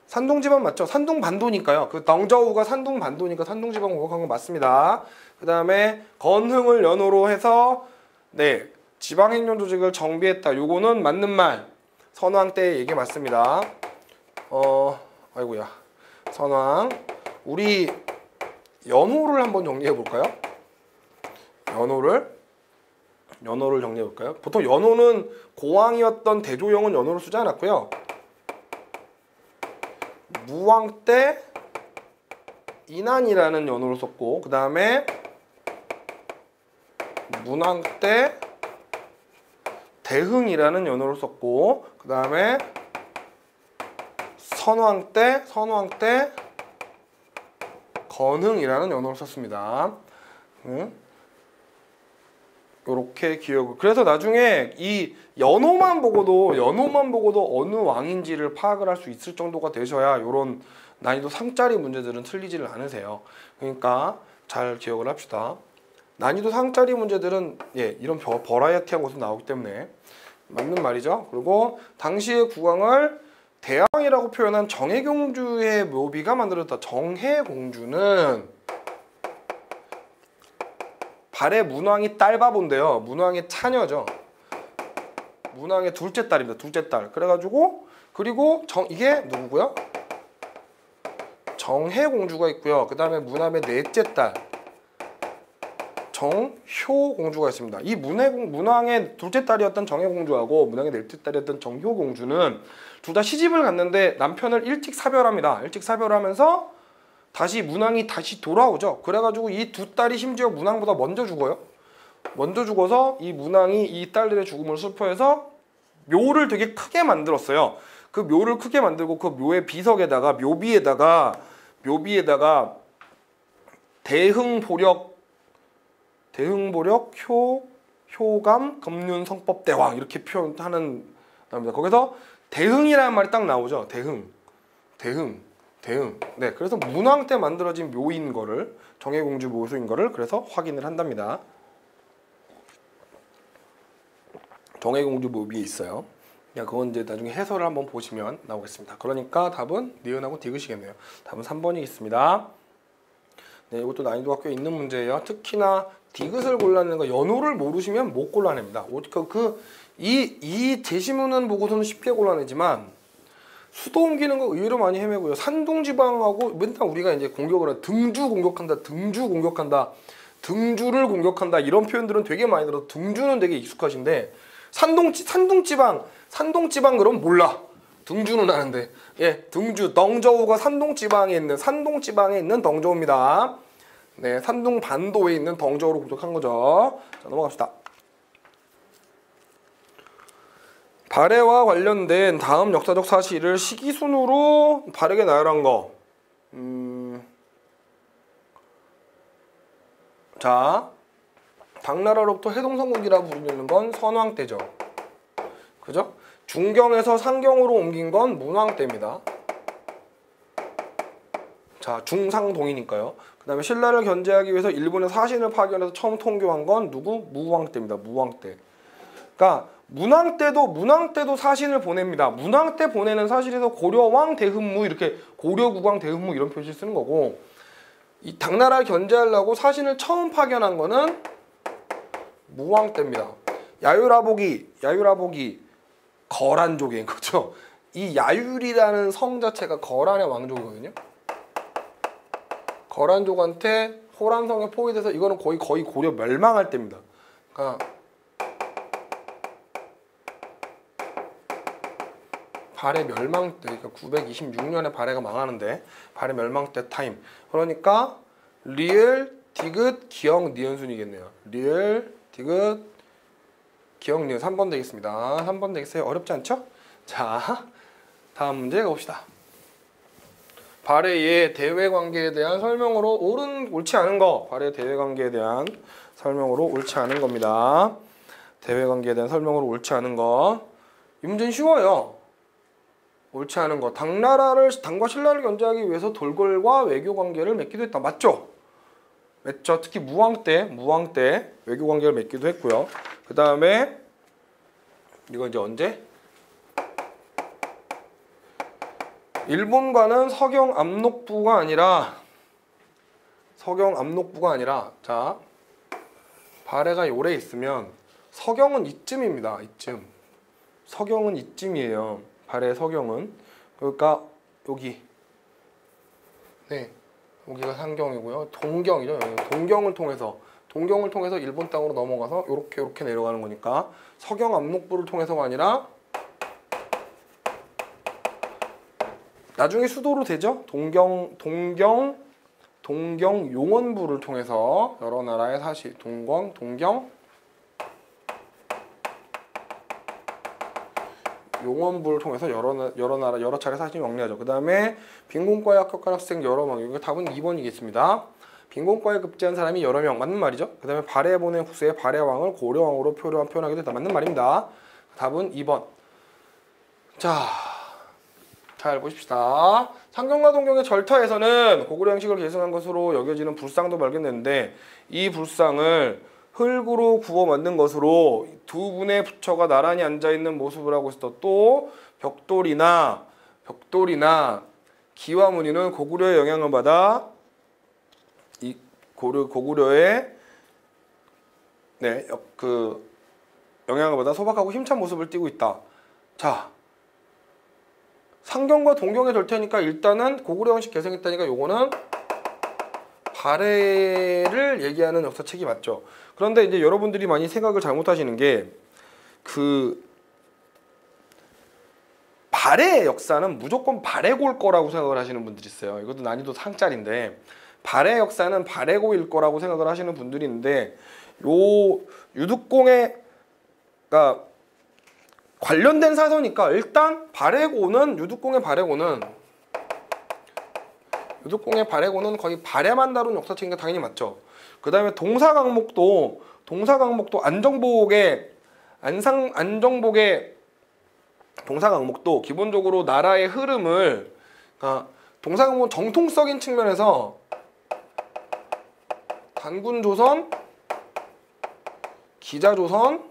산둥지방 맞죠? 산둥반도니까요. 그 덩저우가 산둥반도니까 산둥지방 공격한 거 맞습니다. 그 다음에 건흥을 연호로 해서 네 지방행정 조직을 정비했다. 요거는 맞는 말. 선왕 때 얘기 맞습니다. 아이고야. 선왕. 우리 연호를 한번 정리해 볼까요? 연호를 정리해 볼까요? 보통 연호는 고왕이었던 대조영은 연호를 쓰지 않았고요. 무왕 때 인안이라는 연호를 썼고, 그 다음에 문왕 때 대흥이라는 연호를 썼고, 그 다음에 선왕 때 건흥이라는 연호를 썼습니다. 요렇게 기억을. 그래서 나중에 이 연호만 보고도 어느 왕인지를 파악을 할 수 있을 정도가 되셔야 요런 난이도 상짜리 문제들은 틀리지를 않으세요. 그러니까 잘 기억을 합시다. 난이도 상짜리 문제들은 예, 이런 버라이어티한 것은 나오기 때문에 맞는 말이죠. 그리고 당시의 국왕을 대왕이라고 표현한 정해공주의 묘비가 만들었다. 정해공주는 발의 문왕이 딸바본데요. 문왕의 차녀죠. 문왕의 둘째 딸입니다. 둘째 딸. 그래가지고 그리고 이게 누구고요? 정해공주가 있고요. 그 다음에 문왕의 넷째 딸 정효공주가 있습니다. 이 문왕의 둘째 딸이었던 정해공주하고 문왕의 넷째 딸이었던 정효공주는 둘 다 시집을 갔는데 남편을 일찍 사별합니다. 일찍 사별하면서 다시 문왕이 다시 돌아오죠. 그래가지고 이 두 딸이 심지어 문왕보다 먼저 죽어요. 먼저 죽어서 이 문왕이 이 딸들의 죽음을 슬퍼해서 묘를 되게 크게 만들었어요. 그 묘를 크게 만들고 그 묘의 비석에다가 묘비에다가 대흥보력 효감 금륜 성법대왕 이렇게 표현하는 겁니다. 거기서 대흥이라는 말이 딱 나오죠. 대흥. 네, 그래서 문왕 때 만들어진 묘인 거를 정해공주 묘소인 거를 그래서 확인을 한답니다. 정해공주 묘비에 있어요. 그건 이제 나중에 해설을 한번 보시면 나오겠습니다. 그러니까 답은 니은하고 디귿이겠네요. 답은 3번이겠습니다. 네, 이것도 난이도가 꽤 있는 문제예요. 특히나 디귿을 골라내는 거 연호를 모르시면 못 골라냅니다. 이 제시문은 보고서는 쉽게 골라내지만 수도 옮기는 거 의외로 많이 헤매고요. 산둥지방하고 맨날 우리가 이제 공격을 해 등주 공격한다, 등주를 공격한다 이런 표현들은 되게 많이 들어서 등주는 되게 익숙하신데 산둥지방 그럼 몰라. 등주는 아는데 예, 등주 덩저우가 산둥지방에 있는 덩저우입니다. 네, 산둥반도에 있는 덩저우로 공격한 거죠. 자, 넘어갑시다. 발해와 관련된 다음 역사적 사실을 시기순으로 바르게 나열한 거. 자, 당나라로부터 해동성국이라 부르는 건 선왕 때죠. 그죠? 중경에서 상경으로 옮긴 건 문왕 때입니다. 자, 중상동이니까요. 그 다음에 신라를 견제하기 위해서 일본의 사신을 파견해서 처음 통교한 건 누구? 무왕 때입니다. 무왕 때. 그러니까 문왕 때도 사신을 보냅니다. 문왕 때 보내는 사실에서 고려왕 대흠무 이렇게 고려국왕 대흠무 이런 표시를 쓰는 거고, 이 당나라를 견제하려고 사신을 처음 파견한 거는 무왕 때입니다. 야유라복이 거란족인 거죠. 이 야율이라는 성 자체가 거란의 왕족이거든요. 거란족한테 호란성에 포위돼서 이거는 거의 고려 멸망할 때입니다. 그러니까 발해 멸망 때, 그러니까 926년에 발해가 망하는데 발해 멸망 때 타임. 그러니까 리을, 디귿, 기역, 니은 순이겠네요. 리을, 디귿, 기역, 니은 3번 되겠습니다. 3번 되겠어요? 어렵지 않죠? 자, 다음 문제 가봅시다. 발해의 대외관계에 대한 설명으로 옳지 않은 거. 발해 대외관계에 대한 설명으로 옳지 않은 겁니다. 대외관계에 대한 설명으로 옳지 않은 거. 이 문제는 쉬워요. 옳지 않은 거. 당과 신라를 견제하기 위해서 돌궐과 외교 관계를 맺기도 했다. 맞죠? 맺죠. 특히 무왕 때 외교 관계를 맺기도 했고요. 그 다음에 이거 이제 언제? 일본과는 서경암록부가 아니라 자, 발해가 오래 있으면 서경은 이쯤입니다. 이쯤. 서경은 이쯤이에요. 발해 서경은. 그러니까 여기. 네. 여기가 상경이고요. 동경이죠. 동경을 통해서 일본 땅으로 넘어가서 요렇게 내려가는 거니까 서경암록부를 통해서가 아니라 나중에 수도로 되죠. 동경 용원부를 통해서 여러 나라의 사실 동경 용원부를 통해서 여러 차례 사실이 왕래하죠. 그 다음에 빈곤과에 합격한 학생 여러 명. 이거 답은 2번이겠습니다. 빈곤과에 급제한 사람이 여러 명. 맞는 말이죠. 그 다음에 발해 보낸 후세의 발해왕을 고려왕으로 표현하기도 했다. 맞는 말입니다. 답은 2번. 자, 잘 보십시다. 상경과 동경의 절터에서는 고구려 양식을 계승한 것으로 여겨지는 불상도 발견됐는데 이 불상을 흙으로 구워 만든 것으로 두 분의 부처가 나란히 앉아있는 모습을 하고 있어. 또 벽돌이나 기와무늬는 고구려의 영향을 받아 이 고구려의 영향을 받아 소박하고 힘찬 모습을 띠고 있다. 자, 상경과 동경의 절태니까 일단은 고구려 양식 계승했다니까 요거는 발해를 얘기하는 역사책이 맞죠. 그런데 이제 여러분들이 많이 생각을 잘못하시는 게 발해의 역사는 무조건 발해고일 거라고 생각을 하시는 분들이 있어요. 이것도 난이도 상짜리인데 발해 역사는 발해고일 거라고 생각을 하시는 분들이 있는데 요 유득공의 그러니까 관련된 사서니까 일단 유득공의 발해고는 거의 발해만 다룬 역사책이니까 당연히 맞죠. 그 다음에 동사강목도 안정복의 동사강목도 기본적으로 나라의 흐름을 동사강목은 정통적인 측면에서 단군조선, 기자조선,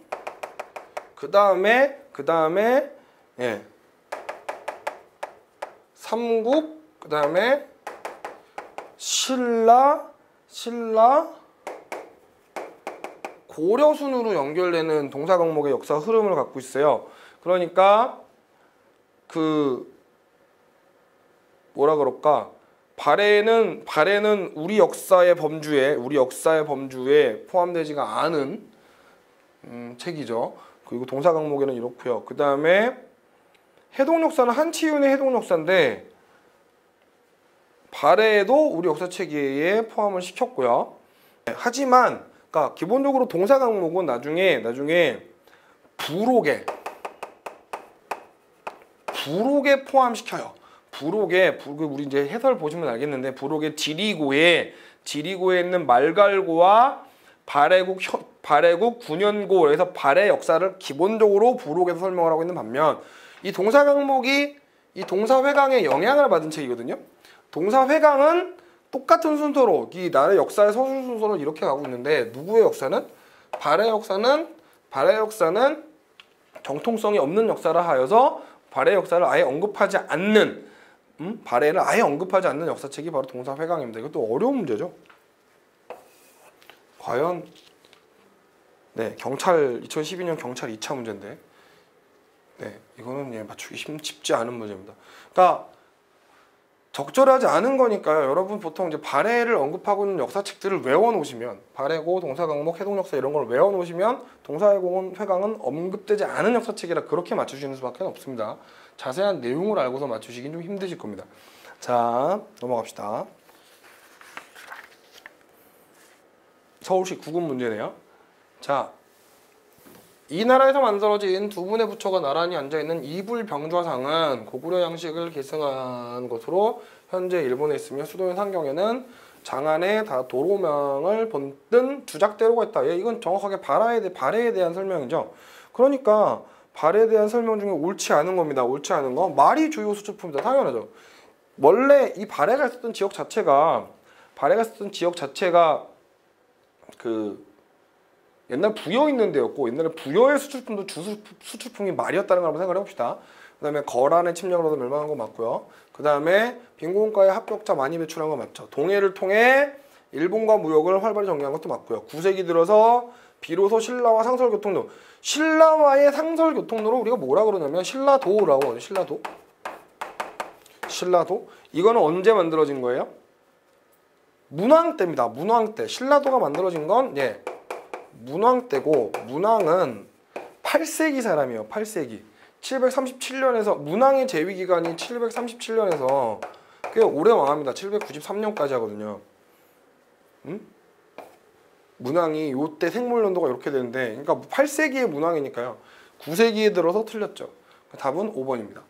그 다음에 삼국, 그 다음에 신라, 고려 순으로 연결되는 동사강목의 역사 흐름을 갖고 있어요. 그러니까 발해는 우리 역사의 범주에 포함되지가 않은 책이죠. 그리고 동사강목에는 이렇고요. 그 다음에 해동역사는 한치윤의 해동역사인데 발해도 우리 역사체계에 포함을 시켰고요. 하지만 그러니까 기본적으로 동사강목은 나중에 부록에 포함시켜요. 부록에 우리 이제 해설 보시면 알겠는데 부록에 지리고에 있는 말갈고와 발해국 군현고에서 발해 역사를 기본적으로 부록에서 설명을 하고 있는 반면 이 동사강목이 이 동사회강의 영향을 받은 책이거든요. 동사회강은 똑같은 순서로 이 나라의 역사의 서술 순서로 이렇게 가고 있는데 누구의 역사는? 발해 역사는 정통성이 없는 역사라 하여서 발해 역사를 아예 언급하지 않는 발해를 아예 언급하지 않는 역사책이 바로 동사회강입니다. 이것도 어려운 문제죠. 과연 경찰 2012년 경찰 2차 문제인데 이거는 맞추기 쉽지 않은 문제입니다. 그러니까 적절하지 않은 거니까요. 여러분 보통 이제 발해를 언급하고 있는 역사책들을 외워놓으시면 발해고, 동사강목, 해동역사 이런 걸 외워놓으시면 동사회강은 언급되지 않은 역사책이라 그렇게 맞추시는 수밖에 없습니다. 자세한 내용을 알고서 맞추시긴 좀 힘드실 겁니다. 자, 넘어갑시다. 서울시 구급 문제네요. 자, 이 나라에서 만들어진 두 분의 부처가 나란히 앉아있는 이불병좌상은 고구려 양식을 계승한 것으로 현재 일본에 있으며 수도인 상경에는 장안에 다 도로명을 본뜬 주작대로가 있다. 이건 정확하게 발해에 대한 설명이죠. 그러니까 발에 대한 설명 중에 옳지 않은 겁니다. 옳지 않은 거. 말이 주요 수출품이다. 당연하죠. 원래 이 발해가 있었던 지역 자체가 그 옛날 부여 있는 데였고, 옛날에 부여의 수출품도 수출품이 말이었다는 걸 한번 생각을 해봅시다. 그 다음에 거란의 침략으로도 멸망한 거 맞고요. 그 다음에 빈곤과의 합격자 많이 배출한 거 맞죠. 동해를 통해 일본과 무역을 활발히 전개한 것도 맞고요. 9세기 들어서 비로소 신라와 상설교통로, 신라와의 상설교통로를 우리가 뭐라 그러냐면 신라도라고 하죠. 신라도. 이거는 언제 만들어진 거예요? 문왕 때입니다. 문왕 때. 신라도가 만들어진 건 문왕 때고, 문왕은 8세기 사람이에요. 8세기. 737년에서 문왕의 재위 기간이 737년에서 꽤 오래 왕합니다. 793년까지 하거든요. 문왕이 요때 생물연도가 이렇게 되는데, 그러니까 8세기의 문왕이니까요. 9세기에 들어서 틀렸죠. 답은 5번입니다.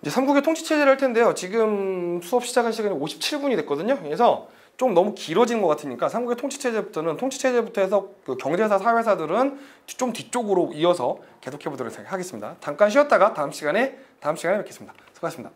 이제 삼국의 통치체제를 할 텐데요. 지금 수업 시작한 시간이 57분이 됐거든요. 그래서 좀 너무 길어진 것 같으니까 삼국의 통치체제부터 해서 그 경제사, 사회사들은 좀 뒤쪽으로 이어서 계속해 보도록 하겠습니다. 잠깐 쉬었다가 다음 시간에 뵙겠습니다. 수고하셨습니다.